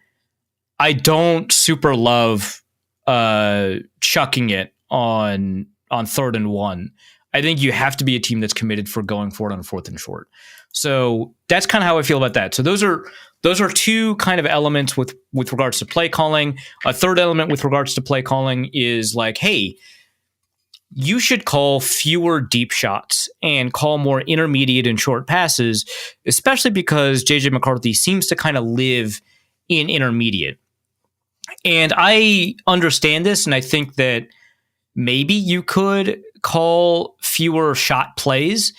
I don't super love chucking it on 3rd and 1. I think you have to be a team that's committed for going for it on 4th and short. So that's kind of how I feel about that. So those are two kind of elements with regards to play calling. A third element with regards to play calling is like, hey, you should call fewer deep shots and call more intermediate and short passes, especially because JJ McCarthy seems to kind of live in intermediate. And I understand this, and I think that maybe you could call fewer shot plays,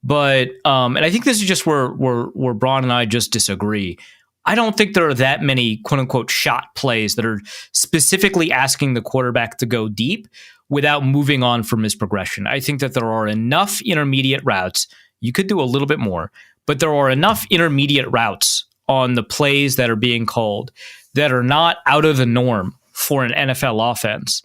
but and I think this is just where Braun and I just disagree. I don't think there are that many quote unquote shot plays that are specifically asking the quarterback to go deep without moving on from his progression. I think that there are enough intermediate routes. You could do a little bit more, but there are enough intermediate routes on the plays that are being called that are not out of the norm for an NFL offense,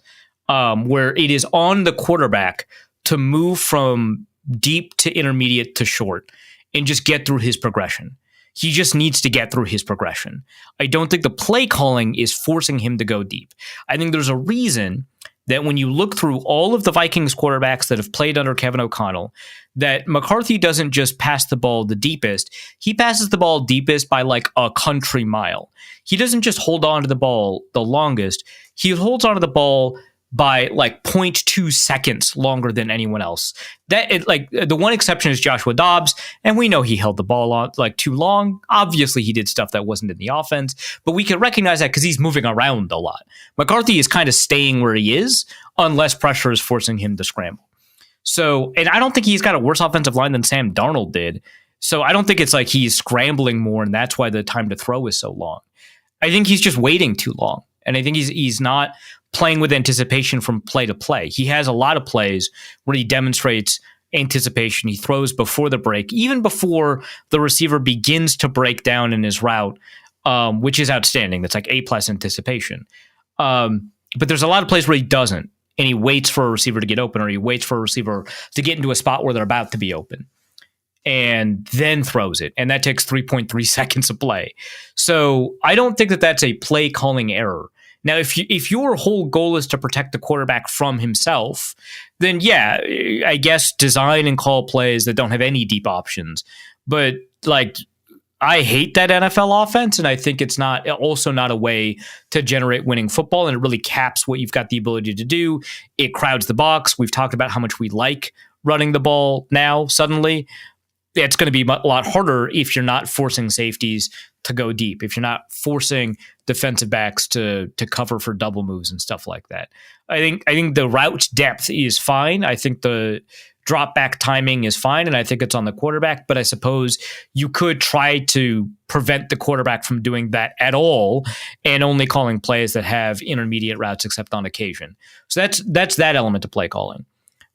where it is on the quarterback to move from deep to intermediate to short and just get through his progression. He just needs to get through his progression. I don't think the play calling is forcing him to go deep. I think there's a reason that when you look through all of the Vikings quarterbacks that have played under Kevin O'Connell, that McCarthy doesn't just pass the ball the deepest. He passes the ball deepest by like a country mile. He doesn't just hold on to the ball the longest. He holds on to the ball by like 0.2 seconds longer than anyone else. The one exception is Joshua Dobbs, and we know he held the ball on like too long. Obviously, he did stuff that wasn't in the offense, but we can recognize that because he's moving around a lot. McCarthy is kind of staying where he is unless pressure is forcing him to scramble. So, and I don't think he's got a worse offensive line than Sam Darnold did. So I don't think it's like he's scrambling more, and that's why the time to throw is so long. I think he's just waiting too long, and I think he's not playing with anticipation from play to play. He has a lot of plays where he demonstrates anticipation. He throws before the break, even before the receiver begins to break down in his route, which is outstanding. That's like A+ anticipation. But there's a lot of plays where he doesn't, and he waits for a receiver to get open, or he waits for a receiver to get into a spot where they're about to be open, and then throws it. And that takes 3.3 seconds of play. So I don't think that that's a play calling error. Now, if your whole goal is to protect the quarterback from himself, then yeah, I guess design and call plays that don't have any deep options. But like, I hate that NFL offense, and I think it's not a way to generate winning football, and it really caps what you've got the ability to do. It crowds the box. We've talked about how much we like running the ball now. Suddenly, it's going to be a lot harder if you're not forcing safeties to go deep, if you're not forcing defensive backs to cover for double moves and stuff like that. I think the route depth is fine. I think the drop back timing is fine, and I think it's on the quarterback, but I suppose you could try to prevent the quarterback from doing that at all and only calling plays that have intermediate routes except on occasion. So that's that element of play calling.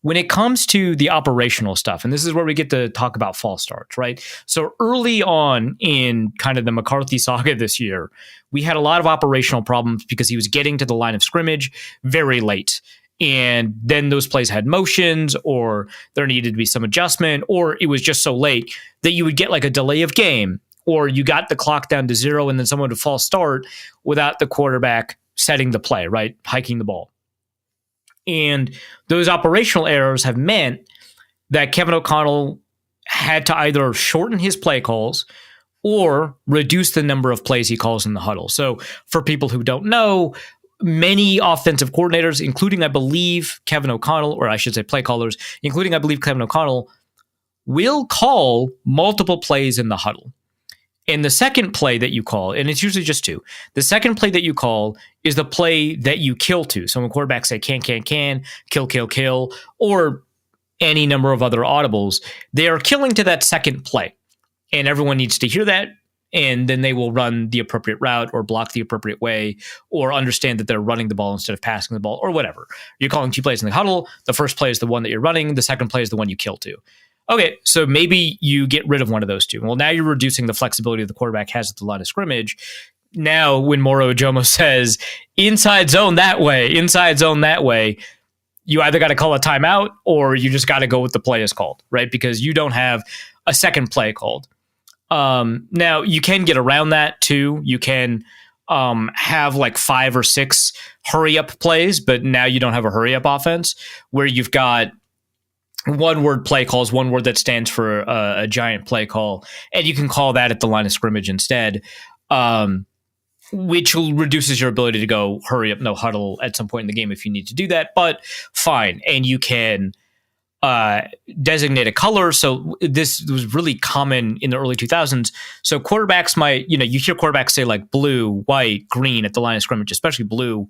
When it comes to the operational stuff, and this is where we get to talk about false starts, right? So early on in kind of the McCarthy saga this year, we had a lot of operational problems because he was getting to the line of scrimmage very late. And then those plays had motions, or there needed to be some adjustment, or it was just so late that you would get like a delay of game, or you got the clock down to 0 and then someone would false start without the quarterback setting the play, right? Hiking the ball. And those operational errors have meant that Kevin O'Connell had to either shorten his play calls or reduce the number of plays he calls in the huddle. So for people who don't know, many offensive coordinators, including, I believe, Kevin O'Connell, or I should say play callers, including, I believe, Kevin O'Connell, will call multiple plays in the huddle. And the second play that you call, and it's usually just 2, the second play that you call is the play that you kill to. So when quarterbacks say can, kill, or any number of other audibles, they are killing to that second play. And everyone needs to hear that, and then they will run the appropriate route or block the appropriate way or understand that they're running the ball instead of passing the ball or whatever. You're calling 2 plays in the huddle. The first play is the one that you're running. The second play is the one you kill to. Okay, so maybe you get rid of one of those 2. Well, now you're reducing the flexibility the quarterback has at the line of scrimmage. Now, when Moro Ojomo says, inside zone that way, you either got to call a timeout or you just got to go with the play as called, right? Because you don't have a second play called. Now, you can get around that too. You can have like 5 or 6 hurry-up plays, but now you don't have a hurry-up offense where you've got one-word play calls, one word that stands for a giant play call, and you can call that at the line of scrimmage instead, which reduces your ability to go hurry up, no huddle at some point in the game if you need to do that, but fine. And you can designate a color. So this was really common in the early 2000s. So quarterbacks might, you hear quarterbacks say like blue, white, green at the line of scrimmage, especially blue.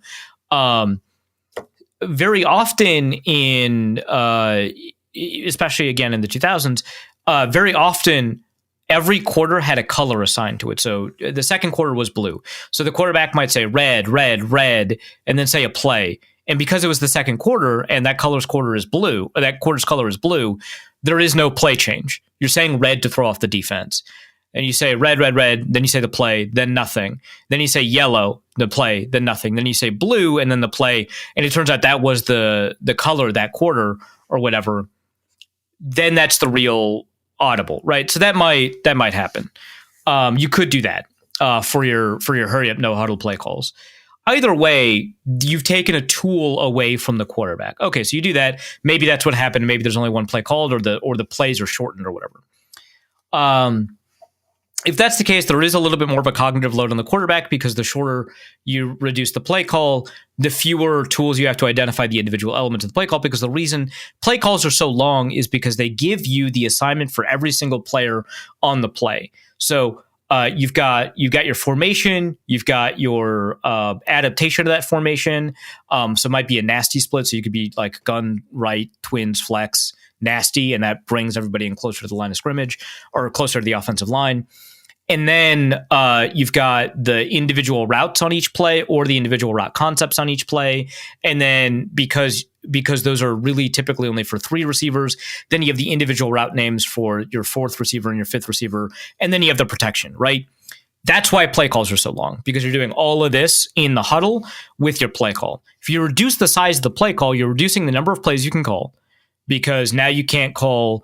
Very often especially again in the 2000s, very often every quarter had a color assigned to it. So the second quarter was blue. So the quarterback might say red, and then say a play. And because it was the second quarter and that quarter's color is blue, there is no play change. You're saying red to throw off the defense. And you say red, then you say the play, then nothing. Then you say yellow, the play, then nothing. Then you say blue, and then the play. And it turns out that was the color that quarter or whatever. Then that's the real audible, right? So that might happen. You could do that for your hurry up, no huddle play calls. Either way, you've taken a tool away from the quarterback. Okay, so you do that. Maybe that's what happened. Maybe there's only one play called, or the plays are shortened or whatever. If that's the case, there is a little bit more of a cognitive load on the quarterback because the shorter you reduce the play call, the fewer tools you have to identify the individual elements of the play call, because the reason play calls are so long is because they give you the assignment for every single player on the play. So you've got your formation, you've got your adaptation to that formation. So it might be a nasty split. So you could be like gun, right, twins, flex, nasty, and that brings everybody in closer to the line of scrimmage or closer to the offensive line. And then you've got the individual routes on each play or the individual route concepts on each play. And then because those are really typically only for 3 receivers, then you have the individual route names for your 4th receiver and your 5th receiver. And then you have the protection, right? That's why play calls are so long, because you're doing all of this in the huddle with your play call. If you reduce the size of the play call, you're reducing the number of plays you can call, because now you can't call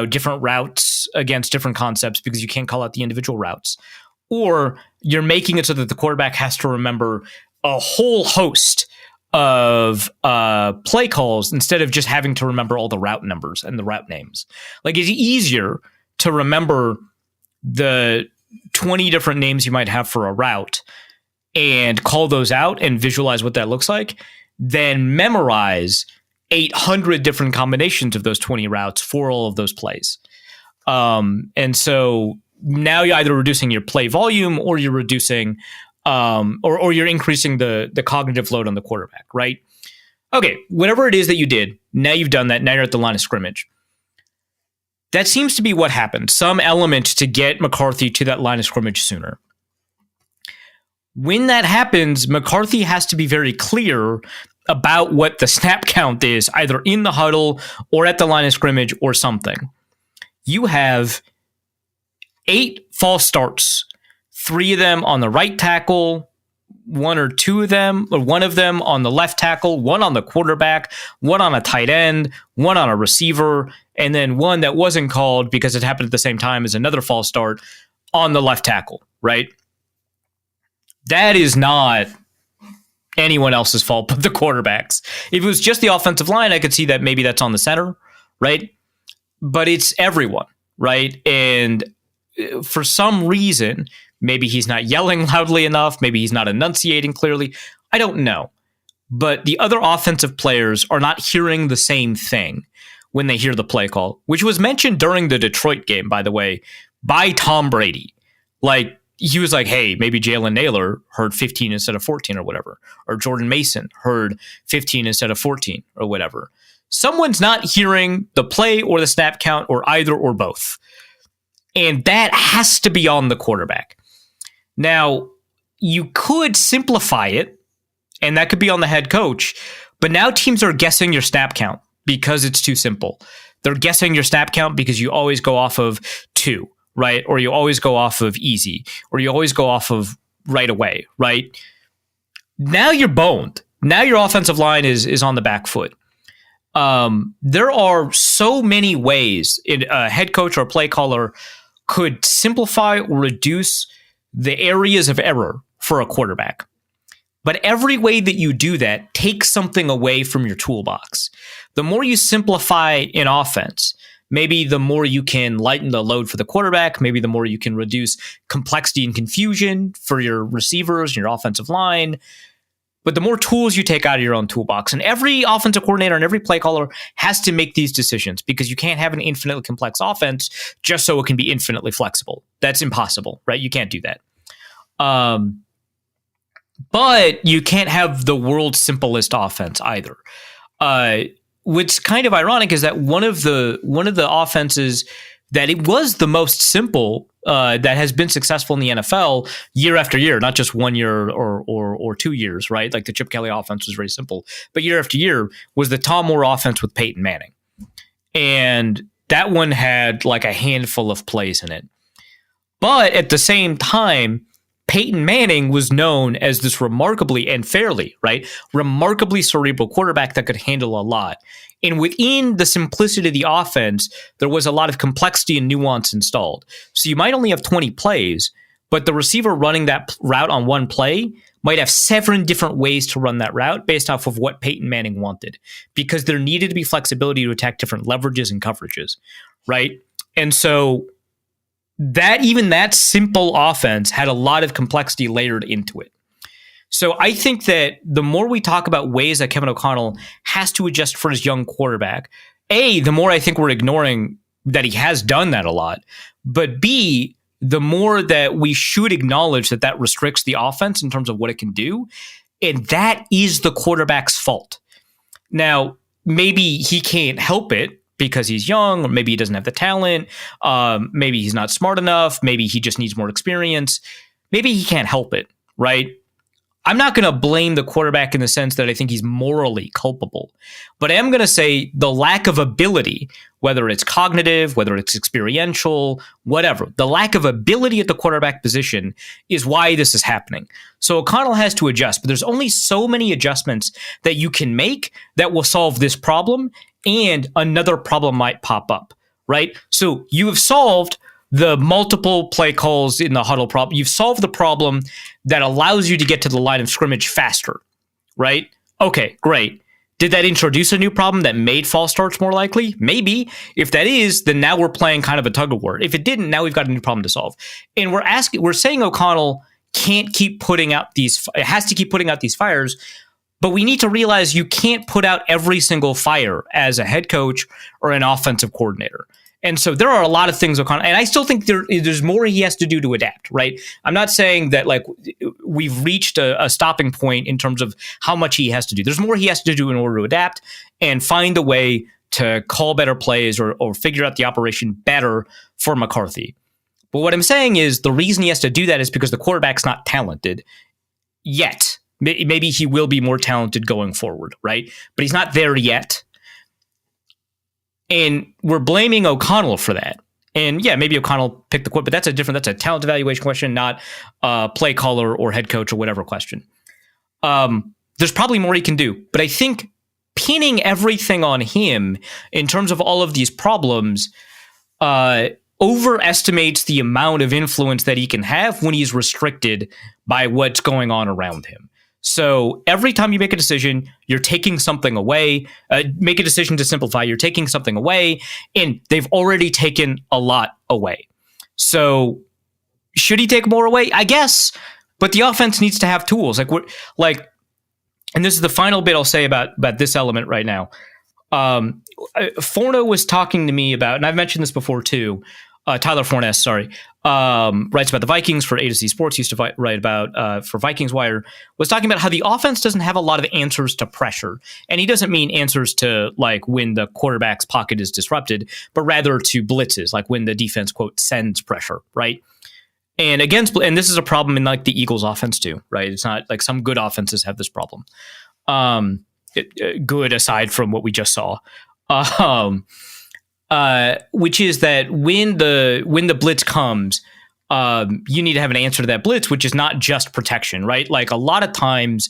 different routes against different concepts because you can't call out the individual routes. Or you're making it so that the quarterback has to remember a whole host of play calls instead of just having to remember all the route numbers and the route names. Like, it's easier to remember the 20 different names you might have for a route and call those out and visualize what that looks like than memorize 800 different combinations of those 20 routes for all of those plays. And so now you're either reducing your play volume or you're reducing or you're increasing the cognitive load on the quarterback, right? Okay, whatever it is that you did, now you've done that. Now you're at the line of scrimmage. That seems to be what happened. Some element to get McCarthy to that line of scrimmage sooner. When that happens, McCarthy has to be very clear about what the snap count is, either in the huddle or at the line of scrimmage or something. You have 8 false starts, 3 of them on the right tackle, 1 or 2 of them, or 1 of them on the left tackle, 1 on the quarterback, 1 on a tight end, 1 on a receiver, and then 1 that wasn't called because it happened at the same time as another false start on the left tackle, right? That is not anyone else's fault but the quarterbacks. If it was just the offensive line, I could see that maybe that's on the center, right? But it's everyone, right? And for some reason, maybe he's not yelling loudly enough, maybe he's not enunciating clearly, I don't know. But the other offensive players are not hearing the same thing when they hear the play call, which was mentioned during the Detroit game, by the way, by Tom Brady. Like, he was like, hey, maybe Jalen Naylor heard 15 instead of 14 or whatever. Or Jordan Mason heard 15 instead of 14 or whatever. Someone's not hearing the play or the snap count or either or both. And that has to be on the quarterback. Now, you could simplify it, and that could be on the head coach, but now teams are guessing your snap count because it's too simple. They're guessing your snap count because you always go off of 2. Right? Or you always go off of easy, or you always go off of right away, right? Now you're boned. Now your offensive line is on the back foot. There are so many ways a head coach or a play caller could simplify or reduce the areas of error for a quarterback. But every way that you do that takes something away from your toolbox. The more you simplify an offense, maybe the more you can lighten the load for the quarterback. Maybe the more you can reduce complexity and confusion for your receivers and your offensive line. But the more tools you take out of your own toolbox. And every offensive coordinator and every play caller has to make these decisions because you can't have an infinitely complex offense just so it can be infinitely flexible. That's impossible, right? You can't do that. But you can't have the world's simplest offense either. What's kind of ironic is that one of the offenses that it was the most simple that has been successful in the NFL year after year, not just 1 year or 2 years, right? Like the Chip Kelly offense was very simple, but year after year was the Tom Moore offense with Peyton Manning, and that one had like a handful of plays in it. But at the same time, Peyton Manning was known as this remarkably and fairly, right, remarkably cerebral quarterback that could handle a lot. And within the simplicity of the offense, there was a lot of complexity and nuance installed. So you might only have 20 plays, but the receiver running that route on one play might have 7 different ways to run that route based off of what Peyton Manning wanted, because there needed to be flexibility to attack different leverages and coverages, right? And so that simple offense had a lot of complexity layered into it. So I think that the more we talk about ways that Kevin O'Connell has to adjust for his young quarterback, A, the more I think we're ignoring that he has done that a lot. But B, the more that we should acknowledge that restricts the offense in terms of what it can do. And that is the quarterback's fault. Now, maybe he can't help it because he's young, or maybe he doesn't have the talent. Maybe he's not smart enough. Maybe he just needs more experience. Maybe he can't help it, right? I'm not going to blame the quarterback in the sense that I think he's morally culpable, but I am going to say the lack of ability, whether it's cognitive, whether it's experiential, whatever, the lack of ability at the quarterback position is why this is happening. So O'Connell has to adjust, but there's only so many adjustments that you can make that will solve this problem, and another problem might pop up, right? So you have solved the multiple play calls in the huddle problem. You've solved the problem that allows you to get to the line of scrimmage faster, right? Okay, great. Did that introduce a new problem that made false starts more likely? Maybe. If that is, then now we're playing kind of a tug of war. If it didn't, now we've got a new problem to solve. And we're saying O'Connell can't keep putting out it has to keep putting out these fires, but we need to realize you can't put out every single fire as a head coach or an offensive coordinator. And so there are a lot of things O'Connell, and I still think there's more he has to do to adapt, right? I'm not saying that like we've reached a stopping point in terms of how much he has to do. There's more he has to do in order to adapt and find a way to call better plays or figure out the operation better for McCarthy. But what I'm saying is the reason he has to do that is because the quarterback's not talented yet. Maybe he will be more talented going forward, right? But he's not there yet. And we're blaming O'Connell for that. And yeah, maybe O'Connell picked the quote, but that's a talent evaluation question, not play caller or head coach or whatever question. There's probably more he can do, but I think pinning everything on him in terms of all of these problems overestimates the amount of influence that he can have when he's restricted by what's going on around him. So every time you make a decision, you're taking something away. Make a decision to simplify, you're taking something away, and they've already taken a lot away. So should he take more away? I guess, but the offense needs to have tools. And this is the final bit I'll say about this element right now. Forno was talking to me about, and I've mentioned this before too. Tyler Fornes, writes about the Vikings for A to Z Sports, used to write about for Vikings Wire, was talking about how the offense doesn't have a lot of answers to pressure. And he doesn't mean answers to like when the quarterback's pocket is disrupted, but rather to blitzes, like when the defense, quote, sends pressure, right? And this is a problem in like the Eagles offense too, right? It's not like some good offenses have this problem. Good aside from what we just saw. Which is that when the blitz comes, you need to have an answer to that blitz, which is not just protection, right? Like a lot of times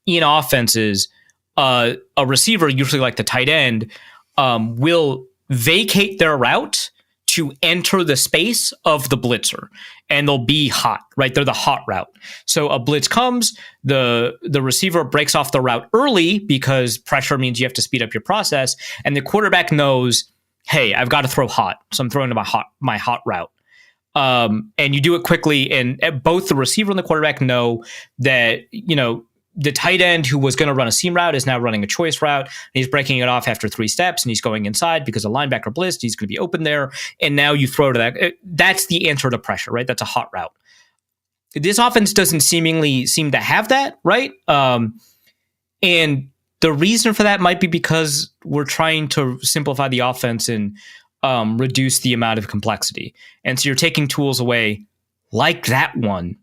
in offenses, a receiver, usually like the tight end, will vacate their route to enter the space of the blitzer, and they'll be hot, right? They're the hot route. So a blitz comes, the receiver breaks off the route early because pressure means you have to speed up your process, and the quarterback knows, hey, I've got to throw hot, so I'm throwing to my hot route. And you do it quickly, and both the receiver and the quarterback know that, you know, the tight end who was going to run a seam route is now running a choice route, and he's breaking it off after 3 steps, and he's going inside because a linebacker blitzed, he's going to be open there, and now you throw to that. That's the answer to pressure, right? That's a hot route. This offense doesn't seem to have that, right? And the reason for that might be because we're trying to simplify the offense and reduce the amount of complexity. And so you're taking tools away like that one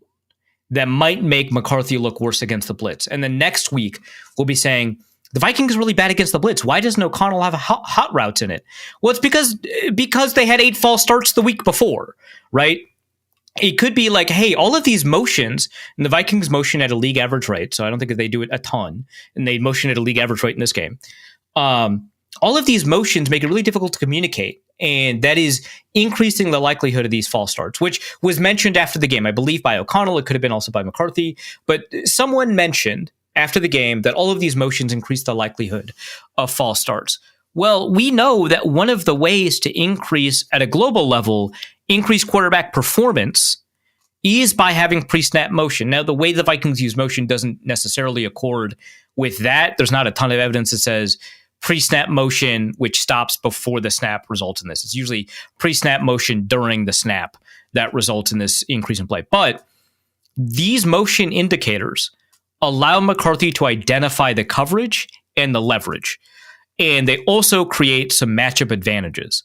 that might make McCarthy look worse against the blitz. And then next week, we'll be saying, the Vikings are really bad against the blitz. Why doesn't O'Connell have hot routes in it? Well, it's because they had 8 false starts the week before, right? It could be like, hey, all of these motions, and the Vikings motion at a league average rate, so I don't think that they do it a ton, and they motion at a league average rate in this game. All of these motions make it really difficult to communicate, and that is increasing the likelihood of these false starts, which was mentioned after the game, I believe by O'Connell. It could have been also by McCarthy, but someone mentioned after the game that all of these motions increase the likelihood of false starts. Well, we know that one of the ways to increase at a global level, increase quarterback performance is by having pre-snap motion. Now, the way the Vikings use motion doesn't necessarily accord with that. There's not a ton of evidence that says pre-snap motion, which stops before the snap, results in this. It's usually pre-snap motion during the snap that results in this increase in play. But these motion indicators allow McCarthy to identify the coverage and the leverage. And they also create some matchup advantages.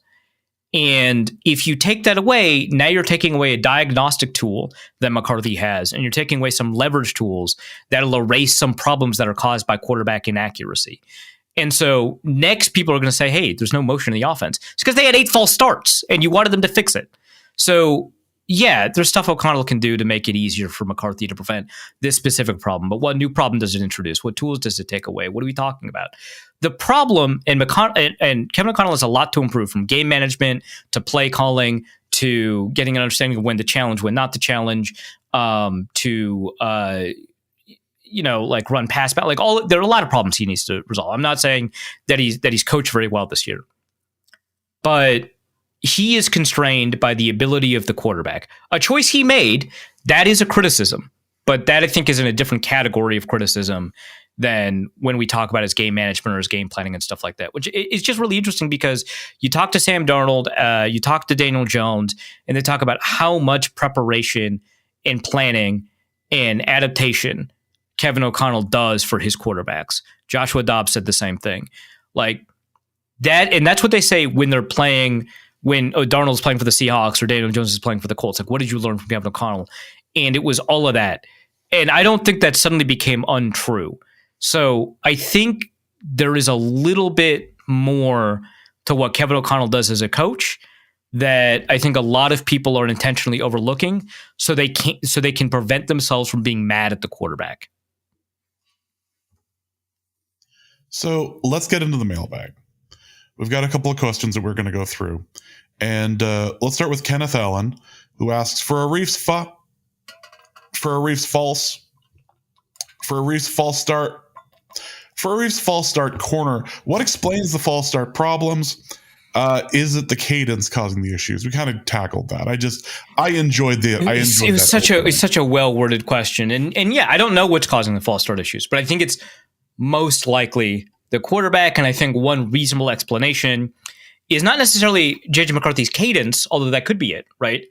And if you take that away, now you're taking away a diagnostic tool that McCarthy has, and you're taking away some leverage tools that'll erase some problems that are caused by quarterback inaccuracy. And so next people are going to say, hey, there's no motion in the offense. It's because they had 8 false starts and you wanted them to fix it. So yeah, there's stuff O'Connell can do to make it easier for McCarthy to prevent this specific problem. But what new problem does it introduce? What tools does it take away? What are we talking about? The problem, and Kevin O'Connell has a lot to improve, from game management to play calling to getting an understanding of when to challenge, when not to challenge, to like run pass back, there are a lot of problems he needs to resolve. I'm not saying that he's coached very well this year, but he is constrained by the ability of the quarterback. A choice he made, that is a criticism, but that I think is in a different category of criticism than when we talk about his game management or his game planning and stuff like that, which is just really interesting because you talk to Sam Darnold, you talk to Daniel Jones, and they talk about how much preparation and planning and adaptation Kevin O'Connell does for his quarterbacks. Joshua Dobbs said the same thing. Like that, and that's what they say when they're playing, when Darnold's playing for the Seahawks or Daniel Jones is playing for the Colts. Like, what did you learn from Kevin O'Connell? And it was all of that. And I don't think that suddenly became untrue. So I think there is a little bit more to what Kevin O'Connell does as a coach that I think a lot of people are intentionally overlooking, so they can prevent themselves from being mad at the quarterback. So let's get into the mailbag. We've got a couple of questions that we're going to go through, and let's start with Kenneth Allen, who asks for Arif's false start corner. What explains the false start problems? Is it the cadence causing the issues? We kind of tackled that. I enjoyed that. It's such a well worded question, and yeah, I don't know what's causing the false start issues, but I think it's most likely the quarterback. And I think one reasonable explanation is not necessarily J.J. McCarthy's cadence, although that could be it, right?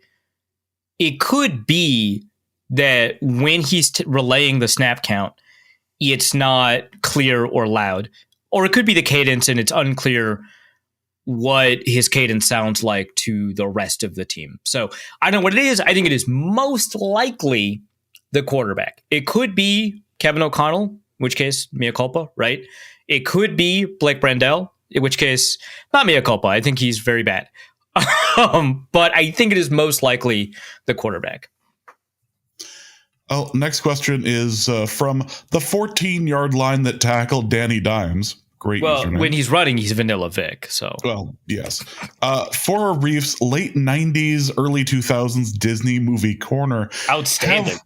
It could be that when he's relaying the snap count, it's not clear or loud. Or it could be the cadence and it's unclear what his cadence sounds like to the rest of the team. So I don't know what it is. I think it is most likely the quarterback. It could be Kevin O'Connell, in which case, mea culpa, right? It could be Blake Brandel, in which case, not mea culpa. I think he's very bad. But I think it is most likely the quarterback. Oh, next question is from the 14-yard line that tackled Danny Dimes. Great username. When he's running, he's Vanilla Vic. So, well, yes. For Arif's late 90s, early 2000s Disney movie corner. Outstanding.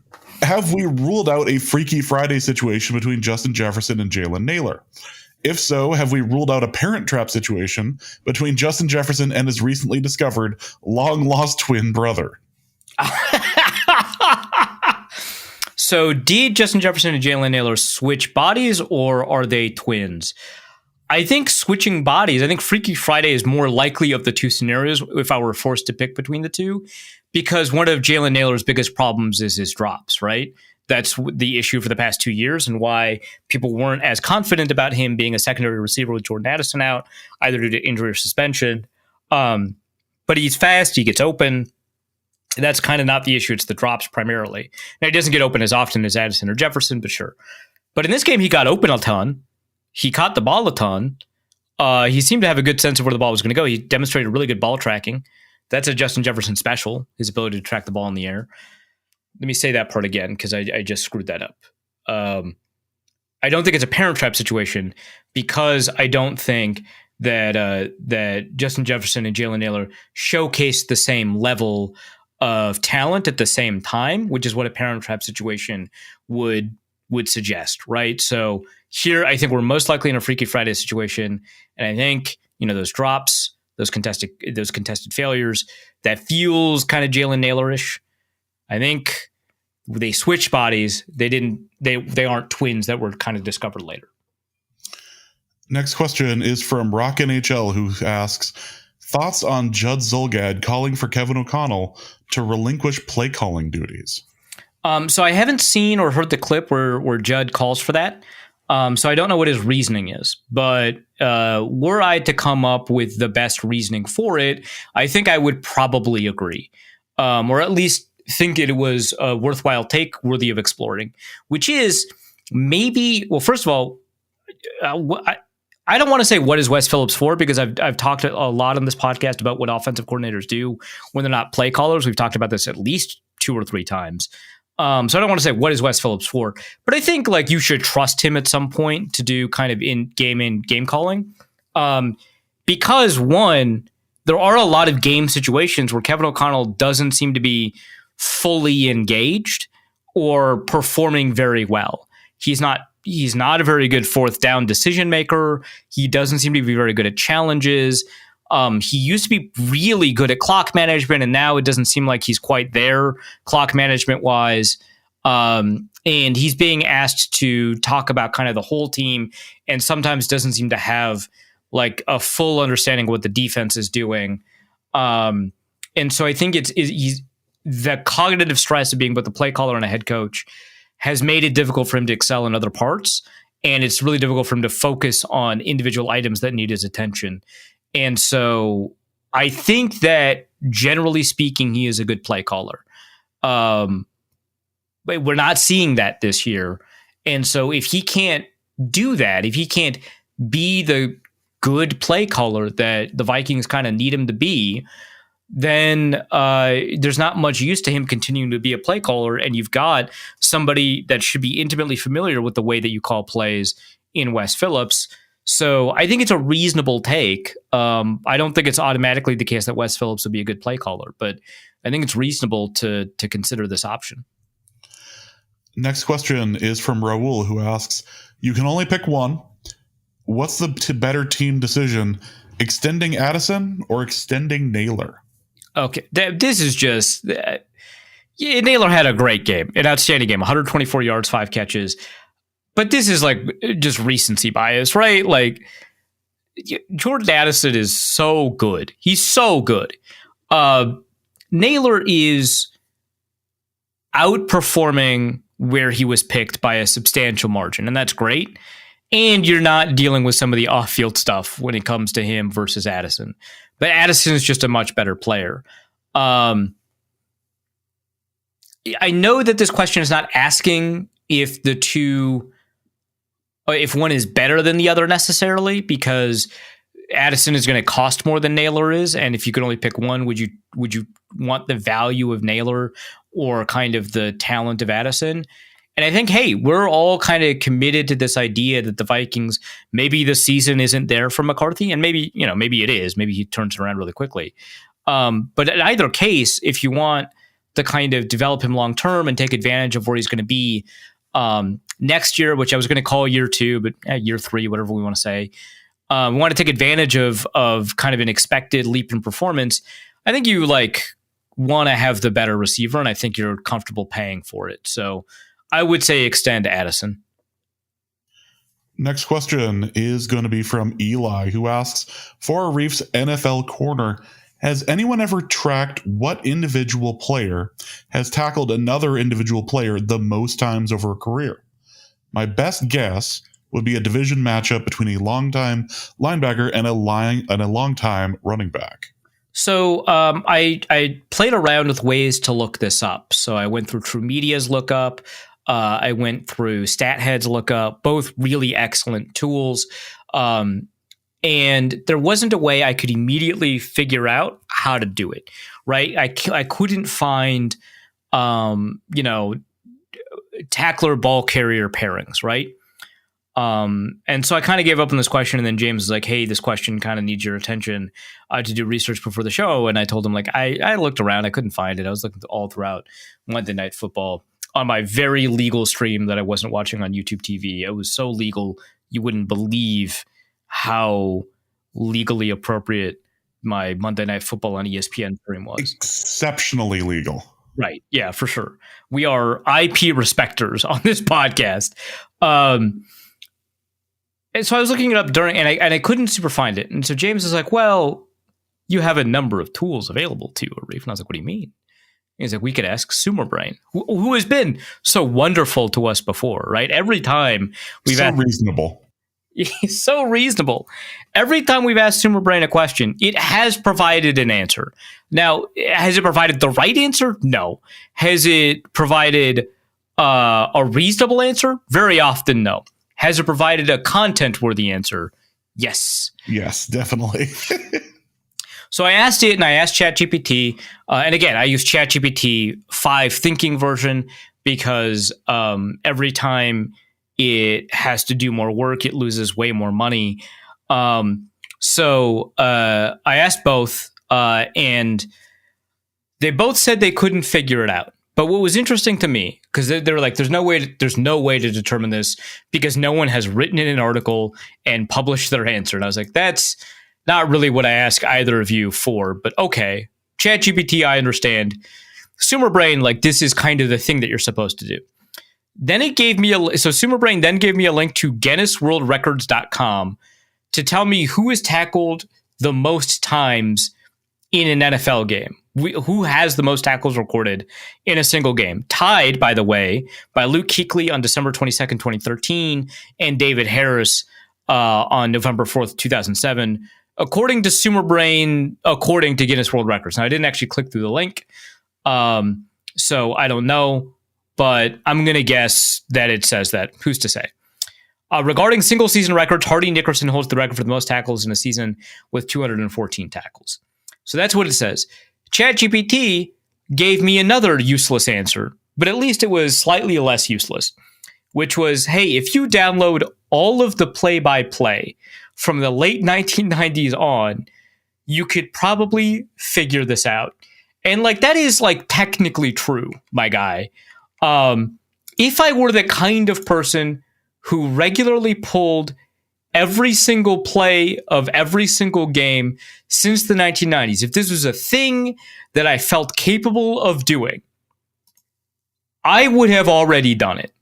Have we ruled out a Freaky Friday situation between Justin Jefferson and Jalen Naylor? If so, have we ruled out a Parent Trap situation between Justin Jefferson and his recently discovered long-lost twin brother? So did Justin Jefferson and Jalen Naylor switch bodies, or are they twins? I think switching bodies, I think Freaky Friday is more likely of the two scenarios if I were forced to pick between the two, because one of Jalen Naylor's biggest problems is his drops, right? That's the issue for the past 2 years and why people weren't as confident about him being a secondary receiver with Jordan Addison out, either due to injury or suspension. But he's fast, he gets open. That's kind of not the issue. It's the drops primarily. Now, he doesn't get open as often as Addison or Jefferson, but sure. But in this game, he got open a ton. He caught the ball a ton. He seemed to have a good sense of where the ball was going to go. He demonstrated really good ball tracking. That's a Justin Jefferson special, his ability to track the ball in the air. Let me say that part again, because I just screwed that up. I don't think it's a Parent Trap situation, because I don't think that Justin Jefferson and Jalen Naylor showcased the same level of talent at the same time, which is what a Parent Trap situation would suggest, right? So here, I think we're most likely in a Freaky Friday situation, and I think those drops, those contested failures, that feels kind of Jalen Naylor-ish. I think they switched bodies. They aren't twins that were kind of discovered later. Next question is from Rock NHL, who asks, thoughts on Judd Zulgad calling for Kevin O'Connell to relinquish play calling duties? So I haven't seen or heard the clip where Judd calls for that. So I don't know what his reasoning is, but were I to come up with the best reasoning for it, I think I would probably agree, or at least think it was a worthwhile take worthy of exploring, which is maybe, well, first of all, I don't want to say what is Wes Phillips for, because I've talked a lot on this podcast about what offensive coordinators do when they're not play callers. We've talked about this at least 2 or 3 times. So I don't want to say what is Wes Phillips for, but I think you should trust him at some point to do kind of in-game calling. Because one, there are a lot of game situations where Kevin O'Connell doesn't seem to be fully engaged or performing very well. He's not a very good 4th down decision maker. He doesn't seem to be very good at challenges. He used to be really good at clock management, and now it doesn't seem like he's quite there clock management wise. And And he's being asked to talk about kind of the whole team, and sometimes doesn't seem to have like a full understanding of what the defense is doing. And so I think he's the cognitive stress of being both the play caller and a head coach has made it difficult for him to excel in other parts. And it's really difficult for him to focus on individual items that need his attention. And so I think that generally speaking, he is a good play caller. But we're not seeing that this year. And so if he can't do that, if he can't be the good play caller that the Vikings kind of need him to be, then there's not much use to him continuing to be a play caller. And you've got somebody that should be intimately familiar with the way that you call plays in Wes Phillips. So I think it's a reasonable take. I don't think it's automatically the case that Wes Phillips would be a good play caller, but I think it's reasonable to consider this option. Next question is from Raul, who asks, you can only pick one. What's the better team decision, extending Addison or extending Naylor? Okay, this is just... Naylor had a great game, an outstanding game, 124 yards, 5 catches. But this is like just recency bias, right? Like, Jordan Addison is so good. He's so good. Naylor is outperforming where he was picked by a substantial margin, and that's great. And you're not dealing with some of the off-field stuff when it comes to him versus Addison. But Addison is just a much better player. I know that this question is not asking if one is better than the other necessarily, because Addison is going to cost more than Naylor is. And if you could only pick one, would you want the value of Naylor or kind of the talent of Addison? And I think, hey, we're all kind of committed to this idea that the Vikings, maybe the season isn't there for McCarthy, and maybe it is. Maybe he turns it around really quickly. But in either case, if you want to kind of develop him long term and take advantage of where he's going to be next year, which I was going to call year 2, but year 3, whatever we want to say, we want to take advantage of kind of an expected leap in performance. I think you want to have the better receiver, and I think you're comfortable paying for it. So I would say extend Addison. Next question is going to be from Eli, who asks, for Arif's NFL corner, has anyone ever tracked what individual player has tackled another individual player the most times over a career? My best guess would be a division matchup between a longtime linebacker and a longtime running back. So I played around with ways to look this up. So I went through True Media's lookup. I went through StatHead's lookup, both really excellent tools. And there wasn't a way I could immediately figure out how to do it, right? I couldn't find, tackler ball carrier pairings, right? And so I kind of gave up on this question, and then James was like, hey, this question kind of needs your attention to do research before the show. And I told him, I looked around, I couldn't find it. I was looking all throughout Monday Night Football on my very legal stream that I wasn't watching on YouTube TV. It was so legal, you wouldn't believe how legally appropriate my Monday Night Football on ESPN stream was. Exceptionally legal. Right. Yeah, for sure. We are IP respecters on this podcast. And so I was looking it up during, and I couldn't super find it. And so James is like, well, you have a number of tools available to you, Arif. And I was like, what do you mean? And he's like, we could ask Sumo Brain, who has been so wonderful to us before, right? Every time we've asked, reasonable. He's so reasonable. Every time we've asked Sumo Brain a question, it has provided an answer. Now, has it provided the right answer? No. Has it provided a reasonable answer? Very often, no. Has it provided a content-worthy answer? Yes. Yes, definitely. So I asked it, and I asked ChatGPT. And again, I use ChatGPT 5 thinking version because every time it has to do more work, it loses way more money. So I asked both, and they both said they couldn't figure it out. But what was interesting to me, because they were like, there's no way to determine this because no one has written in an article and published their answer. And I was like, that's not really what I ask either of you for. But okay, ChatGPT, I understand. Sumo Brain, this is kind of the thing that you're supposed to do. Then it gave me so Sumerbrain then gave me a link to GuinnessWorldRecords.com to tell me who has tackled the most times in an NFL game. Who has the most tackles recorded in a single game? Tied, by the way, by Luke Kuechly on December 22nd, 2013, and David Harris on November 4th, 2007, according to Sumerbrain, according to Guinness World Records. Now, I didn't actually click through the link, so I don't know, but I'm going to guess that it says that. Who's to say? Regarding single season records, Hardy Nickerson holds the record for the most tackles in a season with 214 tackles. So that's what it says. ChatGPT gave me another useless answer, but at least it was slightly less useless, which was, hey, if you download all of the play-by-play from the late 1990s on, you could probably figure this out. And like that is like technically true, my guy. If I were the kind of person who regularly pulled every single play of every single game since the 1990s, if this was a thing that I felt capable of doing, I would have already done it.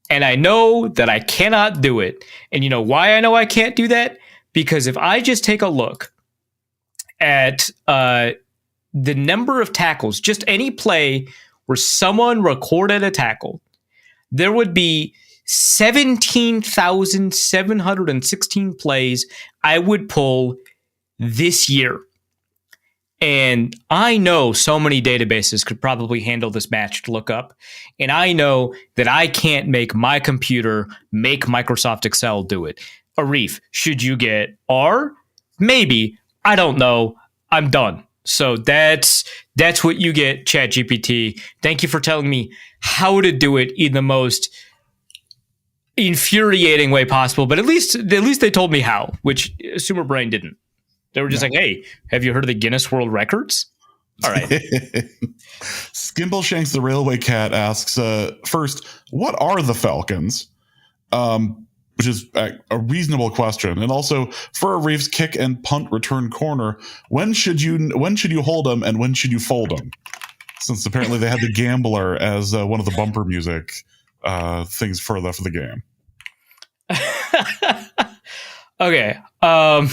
And I know that I cannot do it. And you know why I know I can't do that? Because if I just take a look at the number of tackles, just any play where someone recorded a tackle, there would be 17,716 plays I would pull this year. And I know so many databases could probably handle this matched lookup. And I know that I can't make my computer make Microsoft Excel do it. Arif, should you get R? Maybe. I don't know. I'm done. So that's what you get, ChatGPT. Thank you for telling me how to do it in the most infuriating way possible. But at least they told me how, which Sumerbrain didn't. They were just like, hey, have you heard of the Guinness World Records? All right. Skimbleshanks the Railway Cat asks, first, what are the Falcons? Which is a reasonable question. And also, for a Reeves kick and punt return corner, when should you hold them and when should you fold them? Since apparently they had the Gambler as one of the bumper music things for the game. Okay. I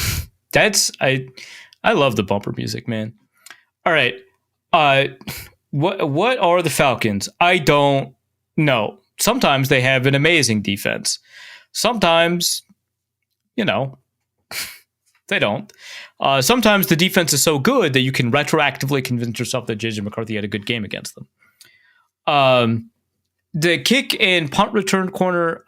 love the bumper music, man. All right. What are the Falcons? I don't know. Sometimes they have an amazing defense. Sometimes, they don't. Sometimes the defense is so good that you can retroactively convince yourself that JJ McCarthy had a good game against them. The kick and punt return corner,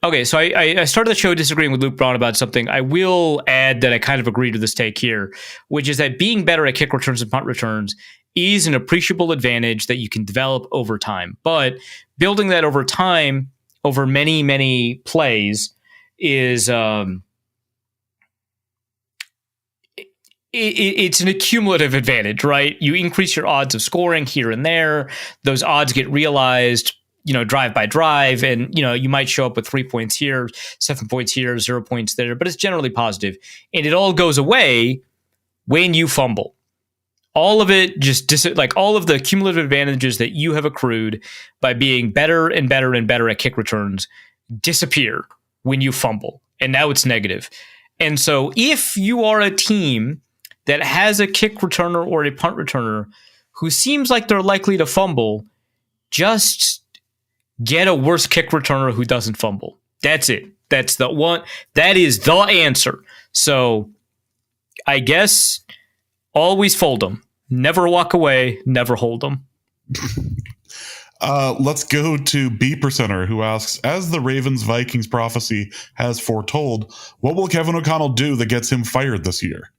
okay, so I started the show disagreeing with Luke Braun about something. I will add that I kind of agree to this take here, which is that being better at kick returns and punt returns is an appreciable advantage that you can develop over time. But building that over time, over many, many plays, is it's an accumulative advantage, right? You increase your odds of scoring here and there. Those odds get realized, drive by drive, and you might show up with 3 points here, 7 points here, 0 points there, but it's generally positive. And it all goes away when you fumble. All of it all of the cumulative advantages that you have accrued by being better and better and better at kick returns disappear when you fumble. And now it's negative. And so if you are a team that has a kick returner or a punt returner who seems like they're likely to fumble, just get a worse kick returner who doesn't fumble. That's it. That's the one. That is the answer. So I guess always fold them. Never walk away. Never hold them. Let's go to B Percenter, who asks, as the Ravens-Vikings prophecy has foretold, what will Kevin O'Connell do that gets him fired this year?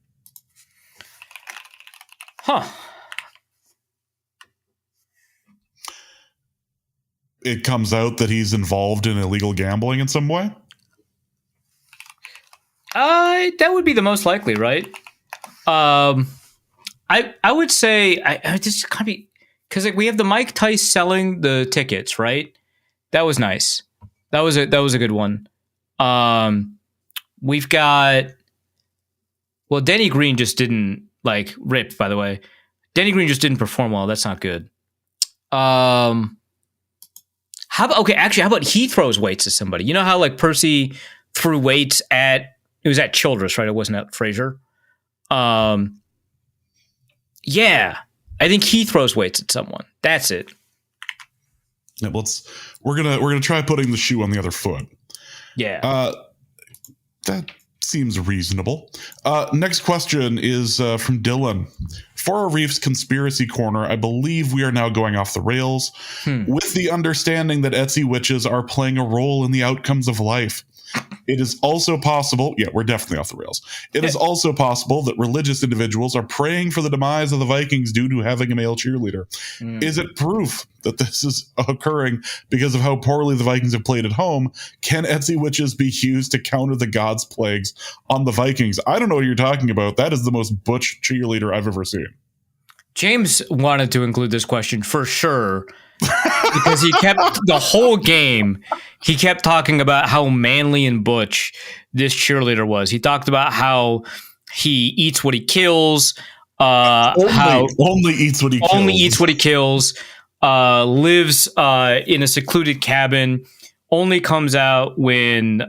Huh. It comes out that he's involved in illegal gambling in some way? That would be the most likely, right? I would say I just kind of be, because we have the Mike Tice selling the tickets, right? That was nice. That was a good one. We've got, well, Denny Green just didn't rip. By the way, Denny Green just didn't perform well. That's not good. How about he throws weights at somebody? You know how like Percy threw weights it was at Childress, right? It wasn't at Fraser. Yeah, I think he throws weights at someone. That's it. Yeah, we're gonna try putting the shoe on the other foot. Yeah. That seems reasonable. Next question is from Dylan. For Arif's conspiracy corner, I believe we are now going off the rails with the understanding that Etsy witches are playing a role in the outcomes of life. It is also possible, we're definitely off the rails. It is also possible that religious individuals are praying for the demise of the Vikings due to having a male cheerleader. Is it proof that this is occurring because of how poorly the Vikings have played at home? Can Etsy witches be used to counter the gods' plagues on the Vikings? I don't know what you're talking about. That is the most butch cheerleader I've ever seen. James wanted to include this question for sure because he kept the whole game. He kept talking about how manly and butch this cheerleader was. He talked about how he eats what he kills. Only eats what he kills. Only eats what he kills. Lives in a secluded cabin. Only comes out when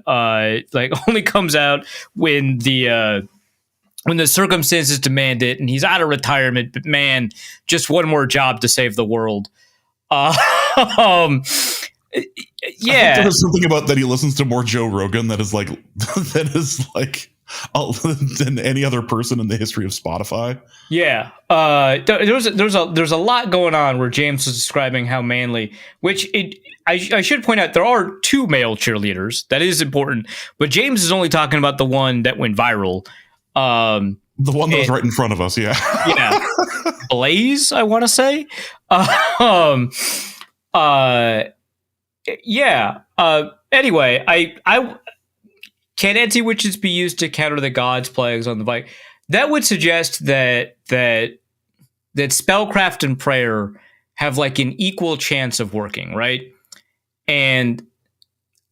when the circumstances demand it, and he's out of retirement. But man, just one more job to save the world. Yeah, there's something about that he listens to more Joe Rogan that is like than any other person in the history of Spotify. Yeah, there's a lot going on where James is describing how manly, I should point out there are two male cheerleaders. That is important, but James is only talking about the one that went viral. The one that was right in front of us. Yeah, yeah, Blaze, I want to say. Anyway, I can Etsy witches be used to counter the gods' plagues on the Vikings? That would suggest that spellcraft and prayer have like an equal chance of working, right? And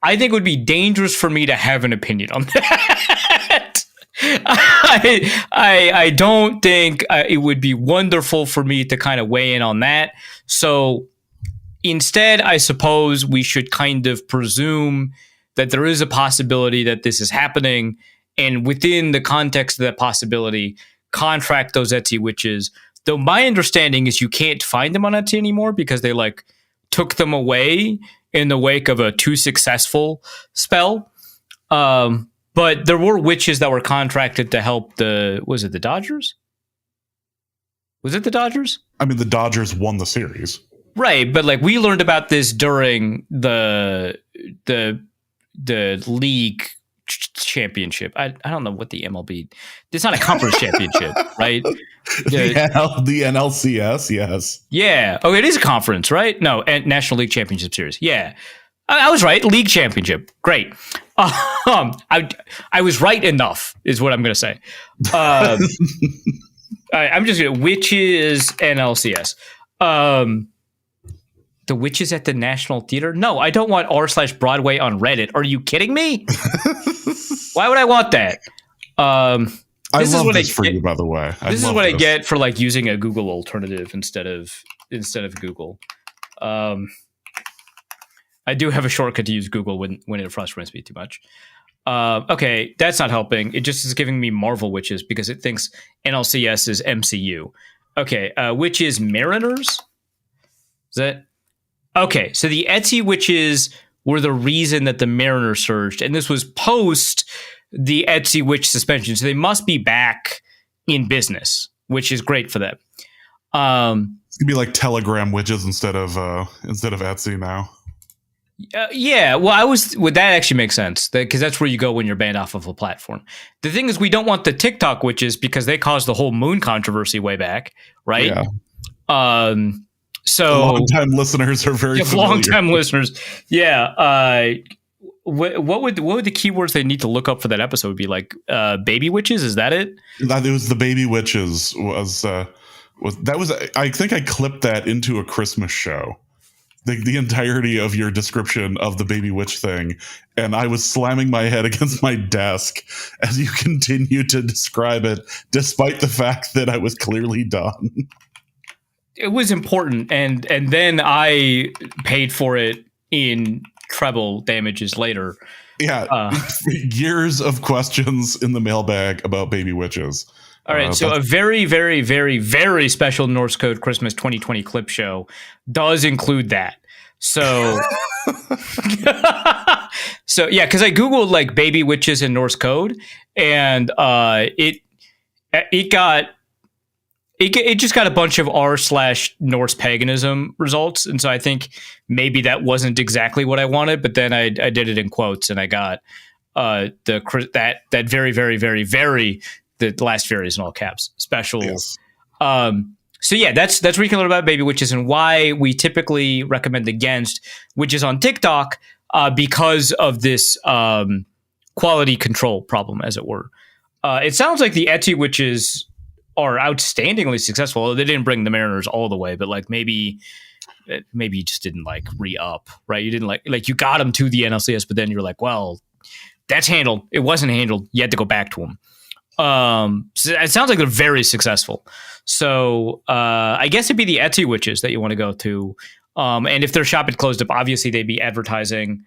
I think it would be dangerous for me to have an opinion on that. I don't think it would be wonderful for me to kind of weigh in on that. So instead, I suppose we should kind of presume that there is a possibility that this is happening, and within the context of that possibility, contract those Etsy witches. Though my understanding is you can't find them on Etsy anymore because they like took them away in the wake of a too successful spell. But there were witches that were contracted to help was it the Dodgers? Was it the Dodgers? I mean, the Dodgers won the series. Right, but like we learned about this during the league championship. I don't know what the MLB. It's not a conference championship, right? The NLCS, yes. Yeah. Oh, it is a conference, right? No, National League Championship Series. Yeah, I was right. League championship. Great. I was right enough, is what I'm going to say. I'm just going to witches NLCS. The witches at the National Theater? No, I don't want r/Broadway on Reddit. Are you kidding me? Why would I want that? I love this for you, by the way. This is what I get for like using a Google alternative instead of Google. I do have a shortcut to use Google when it frustrates me too much. Okay, that's not helping. It just is giving me Marvel witches because it thinks NLCS is MCU. Okay, witches Mariners? Is that... Okay, so the Etsy witches were the reason that the Mariners surged, and this was post the Etsy witch suspension, so they must be back in business, which is great for them. It's gonna be like Telegram witches instead of Etsy now. Yeah, well, that actually makes sense because that's where you go when you're banned off of a platform. The thing is, we don't want the TikTok witches because they caused the whole moon controversy way back, right? Yeah. So long-time listeners are very familiar. Long-time listeners, yeah. What would the keywords they need to look up for that episode be? Like baby witches? Is that it? It was the baby witches. I think I clipped that into a Christmas show. The entirety of your description of the baby witch thing, and I was slamming my head against my desk as you continued to describe it, despite the fact that I was clearly done. it was important, and then I paid for it in treble damages later. Yeah, years of questions in the mailbag about baby witches. All right, so a very, very, very, very special Norse Code Christmas 2020 clip show does include that. So, so yeah, because I googled like baby witches in Norse code, and it just got a bunch of r/Norse paganism results, and so I think maybe that wasn't exactly what I wanted. But then I did it in quotes, and I got that very, very, very, very, the last very is in all caps special. Yes. So yeah, that's what you can learn about baby witches and why we typically recommend against witches on TikTok because of this quality control problem, as it were. It sounds like the Etsy witches are outstandingly successful. They didn't bring the Mariners all the way, but like maybe you just didn't like re-up, right? You didn't like you got them to the NLCS, but then you're like, well, that's handled. It wasn't handled. You had to go back to them. So it sounds like they're very successful. So I guess it'd be the Etsy witches that you want to go to. And if their shop had closed up, obviously they'd be advertising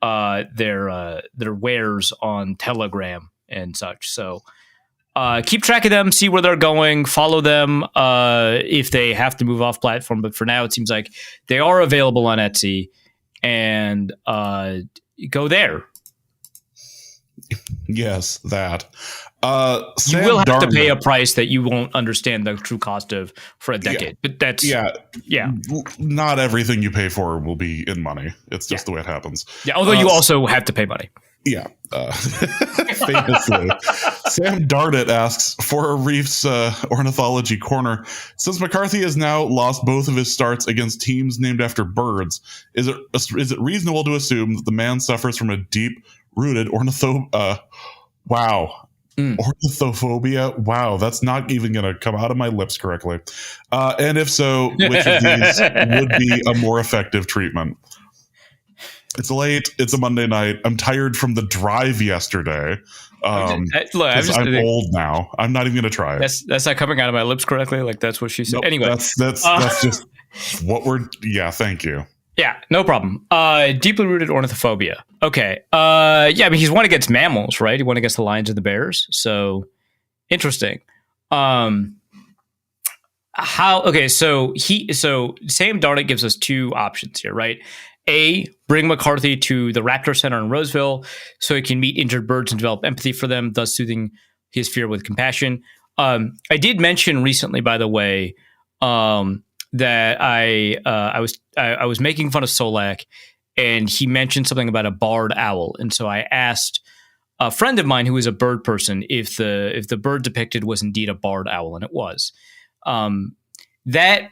their wares on Telegram and such. So keep track of them, see where they're going, follow them if they have to move off platform. But for now, it seems like they are available on Etsy, and go there. Yes, that. You will have to pay a price that you won't understand the true cost of for a decade. But that's yeah. Not everything you pay for will be in money. It's just the way it happens. Yeah, although you also have to pay money. Yeah. Famously. Sam Darnett asks, for a Reef's ornithology corner, since McCarthy has now lost both of his starts against teams named after birds, is it reasonable to assume that the man suffers from a deep-rooted ornithophobia? Wow, that's not even going to come out of my lips correctly. And if so, which of these would be a more effective treatment? It's late. It's a Monday night. I'm tired from the drive yesterday. I'm old now. I'm not even going to try it. That's not coming out of my lips correctly. Like that's what she said. Nope, anyway, that's just what we're. Yeah, thank you. Yeah, no problem. Deeply rooted ornithophobia. Okay. Yeah, I mean he's won against mammals, right? He won against the lions and the bears. So interesting. So Sam Darnett gives us two options here, right? A, bring McCarthy to the Raptor Center in Roseville so he can meet injured birds and develop empathy for them, thus soothing his fear with compassion. I did mention recently, by the way, that I was making fun of Solak, and he mentioned something about a barred owl, and so I asked a friend of mine who is a bird person if the bird depicted was indeed a barred owl, and it was. That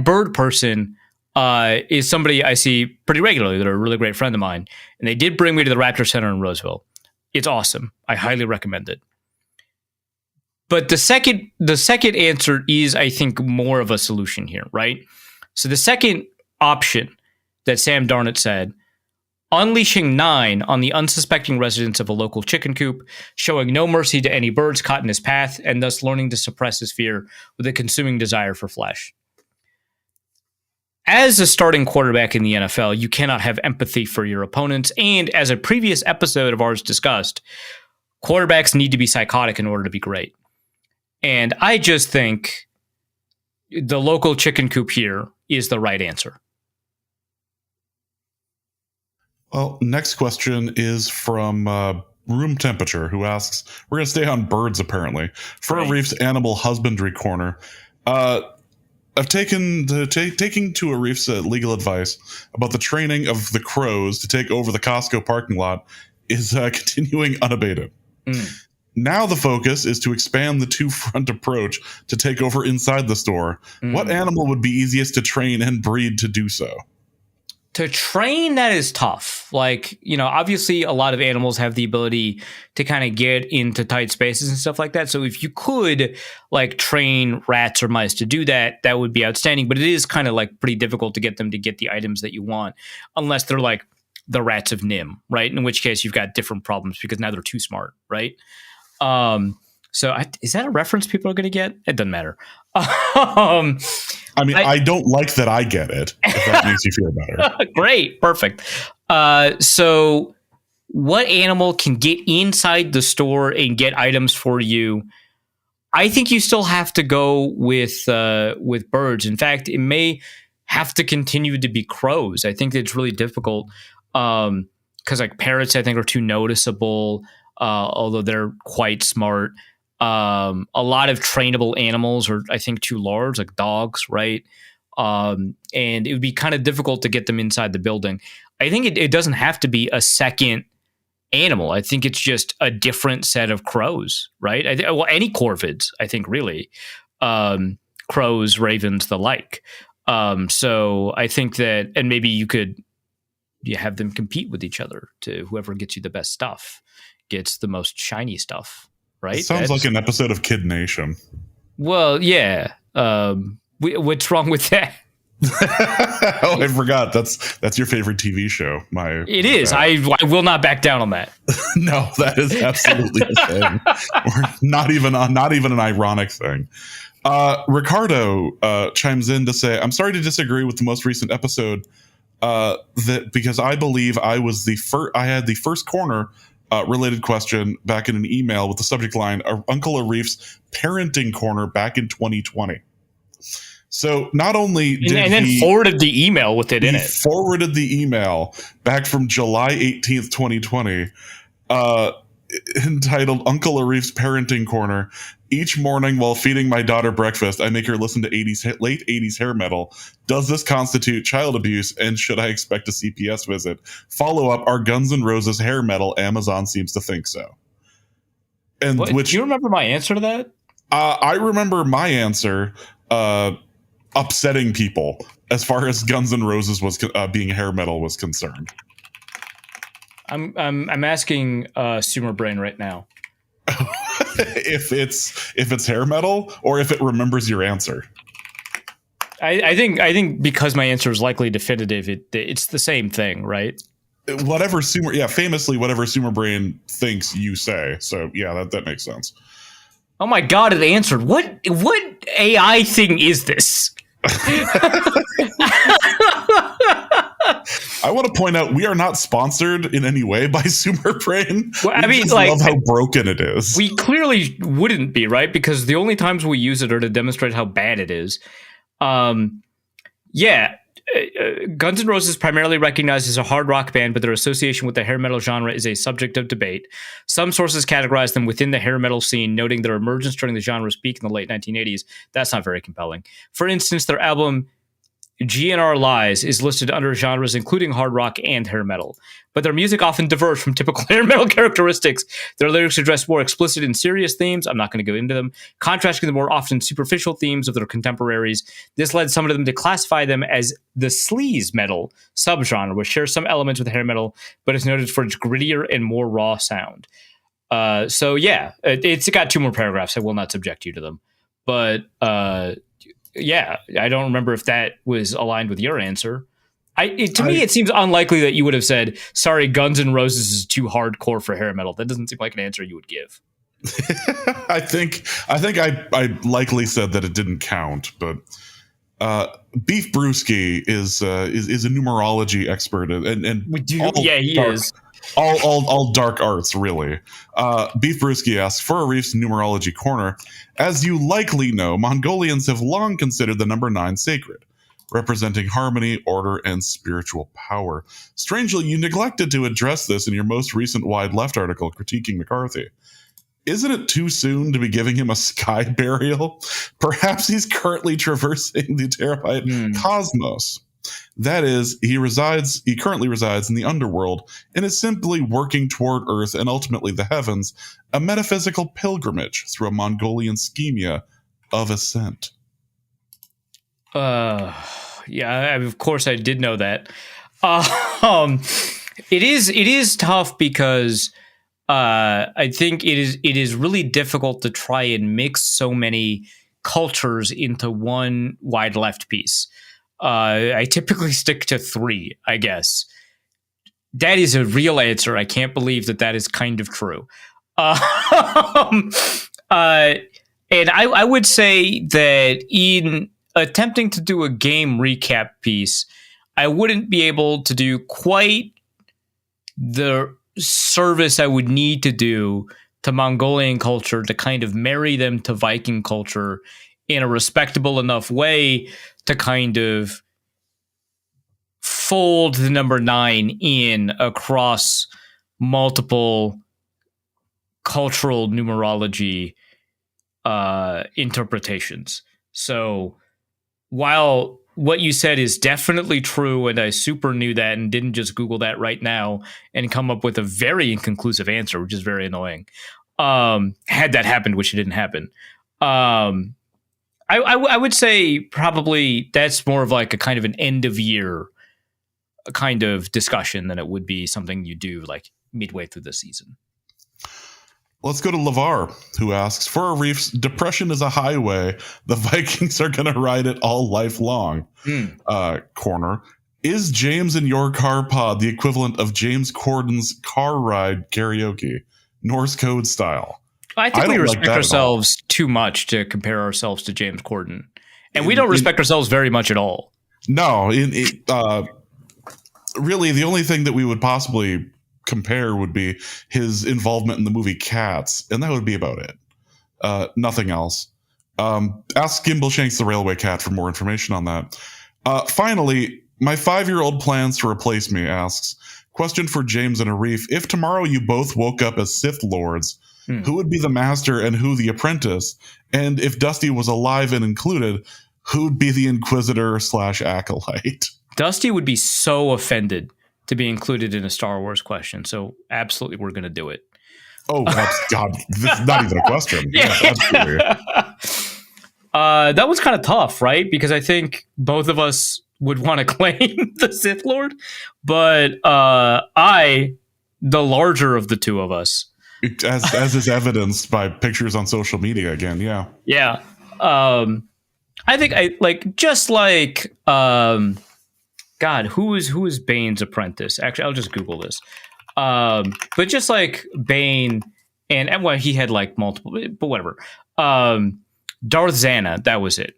bird person is somebody I see pretty regularly. They're a really great friend of mine, and they did bring me to the Raptor Center in Roseville. It's awesome. I highly recommend it. But the second answer is, I think, more of a solution here, right? So the second option that Sam Darnett said, unleashing 9 on the unsuspecting residents of a local chicken coop, showing no mercy to any birds caught in his path, and thus learning to suppress his fear with a consuming desire for flesh. As a starting quarterback in the NFL, you cannot have empathy for your opponents. And as a previous episode of ours discussed, quarterbacks need to be psychotic in order to be great. And I just think the local chicken coop here is the right answer. Well, next question is from Room Temperature, who asks, we're going to stay on birds, apparently. For a Reef's animal husbandry corner, I've taking to a Reef's legal advice about the training of the crows to take over the Costco parking lot is continuing unabated. Now the focus is to expand the two-front approach to take over inside the store. What animal would be easiest to train and breed to do so? To train, that is tough. Like, obviously a lot of animals have the ability to kind of get into tight spaces and stuff like that. So if you could like train rats or mice to do that, that would be outstanding. But it is kind of like pretty difficult to get them to get the items that you want, unless they're like the rats of Nim, right? In which case you've got different problems because now they're too smart, right? So is that a reference people are going to get? It doesn't matter. I mean, I don't like that I get it, if that makes you feel better. Great. Perfect. So what animal can get inside the store and get items for you? I think you still have to go with birds. In fact, it may have to continue to be crows. I think it's really difficult because like parrots, I think, are too noticeable, although they're quite smart. A lot of trainable animals are, I think, too large, like dogs, right? And it would be kind of difficult to get them inside the building. I think it doesn't have to be a second animal. I think it's just a different set of crows, right? Any corvids, I think, really. Crows, ravens, the like. So I think that, and maybe you have them compete with each other to whoever gets you the best stuff gets the most shiny stuff, right? It sounds like an episode of Kid Nation. Well, yeah. What's wrong with that? Oh, I forgot. That's your favorite TV show. It is. I will not back down on that. No, that is absolutely the thing. Or not even an ironic thing. Ricardo chimes in to say, "I'm sorry to disagree with the most recent episode. That because I believe I had the first corner related question back in an email with the subject line Uncle Arif's parenting corner back in 2020." So not only did and then forwarded the email with it in it. Forwarded the email back from July 18th, 2020, entitled Uncle Arif's Parenting Corner. Each morning while feeding my daughter breakfast, I make her listen to late 80s hair metal. Does this constitute child abuse, and should I expect a CPS visit? Follow up, are Guns N' Roses hair metal? Amazon seems to think so. And do you remember my answer to that? I remember my answer upsetting people as far as Guns N' Roses was being hair metal was concerned. I'm asking Sumer Brain right now. if it's hair metal or if it remembers your answer. I think because my answer is likely definitive, it's the same thing, right? Famously whatever Sumer Brain thinks you say. So yeah, that makes sense. Oh my God, it answered. What AI thing is this? I want to point out we are not sponsored in any way by Sumer Brain. Well, I mean, love how broken it is. We clearly wouldn't be, right? Because the only times we use it are to demonstrate how bad it is. Guns N' Roses primarily recognized as a hard rock band, but their association with the hair metal genre is a subject of debate. Some sources categorize them within the hair metal scene, noting their emergence during the genre's peak in the late 1980s. That's not very compelling. For instance, their album GNR Lies is listed under genres including hard rock and hair metal, but their music often diverged from typical hair metal characteristics. Their lyrics address more explicit and serious themes. I'm not going to go into them, contrasting the more often superficial themes of their contemporaries. This led some of them to classify them as the sleaze metal subgenre, which shares some elements with hair metal, but is noted for its grittier and more raw sound. It's got two more paragraphs. I will not subject you to them, but yeah, I don't remember if that was aligned with your answer. To me, it seems unlikely that you would have said, sorry, Guns N' Roses is too hardcore for hair metal. That doesn't seem like an answer you would give. I think I likely said that it didn't count, but Beef Brewski is a numerology expert and he is. All dark arts, really. Beef Brewski asks, for Arif's numerology corner, as you likely know, Mongolians have long considered the number 9 sacred, representing harmony, order, and spiritual power. Strangely, you neglected to address this in your most recent Wide Left article critiquing McCarthy. Isn't it too soon to be giving him a sky burial? Perhaps he's currently traversing the terabyte cosmos. That is, he currently resides in the underworld and is simply working toward Earth and ultimately the heavens, a metaphysical pilgrimage through a Mongolian schema of ascent. Of course I did know that. It is tough because I think it is really difficult to try and mix so many cultures into one Wide Left piece. I typically stick to 3, I guess. That is a real answer. I can't believe that is kind of true. And I would say that in attempting to do a game recap piece, I wouldn't be able to do quite the service I would need to do to Mongolian culture to kind of marry them to Viking culture in a respectable enough way to kind of fold the number 9 in across multiple cultural numerology interpretations. So while what you said is definitely true, and I super knew that and didn't just Google that right now and come up with a very inconclusive answer, which is very annoying. Had that happened, which it didn't happen. I would say probably that's more of like a kind of an end of year kind of discussion than it would be something you do like midway through the season. Let's go to LeVar, who asks, for Arif's depression is a highway. The Vikings are going to ride it all life long. Corner. Is James in your car pod the equivalent of James Corden's car ride karaoke? Norse code style. I think we respect ourselves too much to compare ourselves to James Corden. And we don't respect ourselves very much at all. No. Really, the only thing that we would possibly compare would be his involvement in the movie Cats, and that would be about it. Nothing else. Ask Gimbleshanks the Railway Cat for more information on that. Finally, my 5-year-old plans to replace me asks, question for James and Arif. If tomorrow you both woke up as Sith Lords, who would be the master and who the apprentice? And if Dusty was alive and included, who'd be the Inquisitor / acolyte? Dusty would be so offended to be included in a Star Wars question. So absolutely, we're going to do it. Oh, God. This is not even a question. Yes, absolutely. That was kind of tough, right? Because I think both of us would want to claim the Sith Lord. But I, the larger of the two of us. As is evidenced by pictures on social media again, yeah. Yeah. I think God, who is Bane's apprentice? Actually, I'll just Google this. But just like Bane and well, he had like multiple, but whatever. Darth Xana, that was it.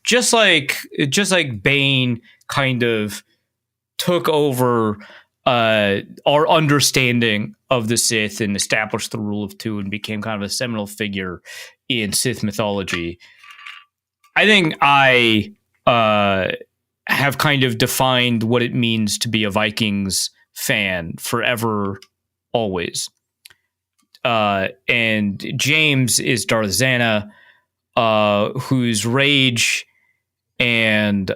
Just like Bane kind of took over our understanding of the Sith and established the rule of two and became kind of a seminal figure in Sith mythology. I think I have kind of defined what it means to be a Vikings fan forever, always. And James is Darth Xana, whose rage and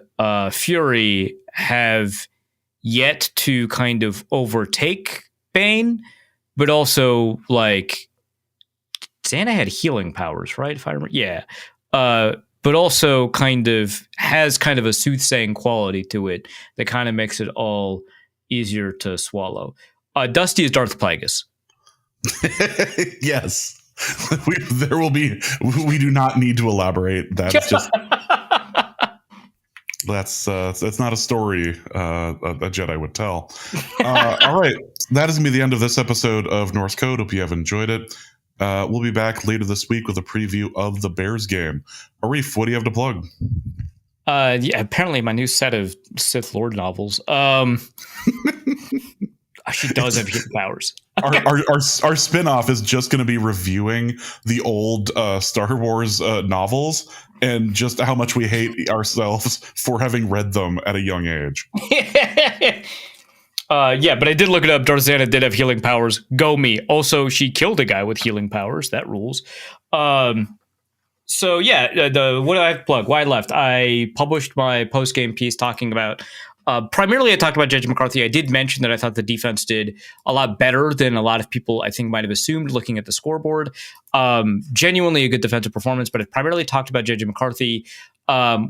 fury have yet to kind of overtake Bane, but also like Xana had healing powers, right? If I remember, yeah. But also kind of has kind of a soothsaying quality to it that kind of makes it all easier to swallow. Dusty is Darth Plagueis. Yes. We do not need to elaborate. That's just that's not a story a Jedi would tell. All right. That is going to be the end of this episode of Norse Code. Hope you have enjoyed it. We'll be back later this week with a preview of the Bears game. Arif, what do you have to plug? Yeah, apparently my new set of Sith Lord novels. She does have hidden powers. Our spin-off is just going to be reviewing the old Star Wars novels and just how much we hate ourselves for having read them at a young age. Yeah, but I did look it up. Darth Xana did have healing powers. Go me. Also, she killed a guy with healing powers. That rules. So yeah, what do I have to plug? Why left? I published my post-game piece talking about primarily I talked about JJ McCarthy. I did mention that I thought the defense did a lot better than a lot of people I think might have assumed looking at the scoreboard. Genuinely a good defensive performance, but I primarily talked about JJ McCarthy.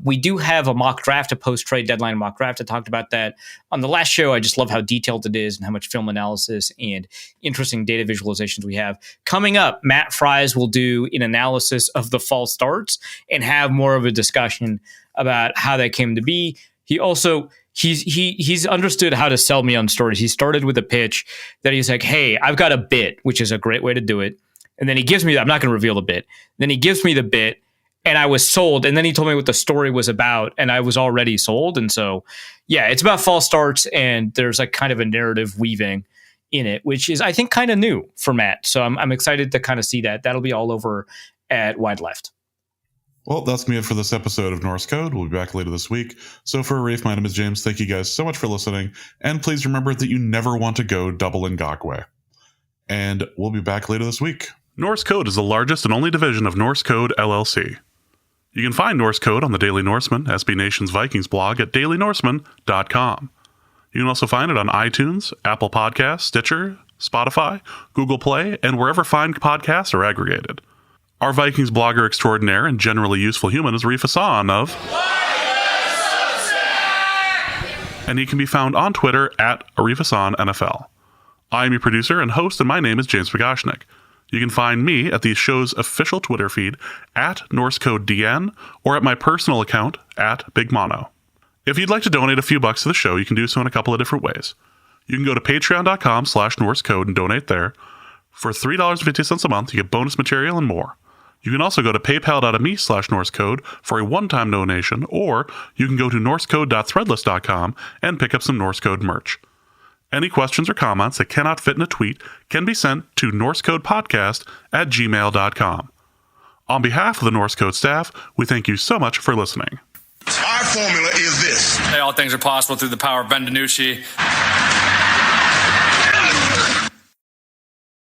We do have a mock draft, a post-trade deadline mock draft. I talked about that on the last show. I just love how detailed it is and how much film analysis and interesting data visualizations we have. Coming up, Matt Fries will do an analysis of the false starts and have more of a discussion about how that came to be. He also... He's understood how to sell me on stories. He started with a pitch that he's like, hey, I've got a bit, which is a great way to do it. And then he gives me, I'm not going to reveal the bit. Then he gives me the bit. and I was sold. And then he told me what the story was about, and I was already sold. And so, yeah, it's about false starts, and there's like kind of a narrative weaving in it, which is, I think, kind of new for Matt. So I'm excited to kind of see that. That'll be all over at Wide Left. Well, that's going to be it for this episode of Norse Code. We'll be back later this week. So for Arif, my name is James. Thank you guys so much for listening. And please remember that you never want to go double Ngakwe. And we'll be back later this week. Norse Code is the largest and only division of Norse Code LLC. You can find Norse Code on the Daily Norseman, SB Nation's Vikings blog at dailynorseman.com. You can also find it on iTunes, Apple Podcasts, Stitcher, Spotify, Google Play, and wherever fine podcasts are aggregated. Our Vikings blogger extraordinaire and generally useful human is Arif Hassan of... and he can be found on Twitter at Arif Hassan NFL. I am your producer and host, and my name is James Pagashnik. You can find me at the show's official Twitter feed at NorseCodeDN or at my personal account at Big Mono. If you'd like to donate a few bucks to the show, you can do so in a couple of different ways. You can go to patreon.com/NorseCode and donate there. For $3.50 a month, you get bonus material and more. You can also go to paypal.me/NorseCode for a one-time donation, or you can go to norsecode.threadless.com and pick up some Norse Code merch. Any questions or comments that cannot fit in a tweet can be sent to norsecodepodcast@gmail.com. On behalf of the Norse Code staff, we thank you so much for listening. Our formula is this. Hey, all things are possible through the power of Ben DiNucci.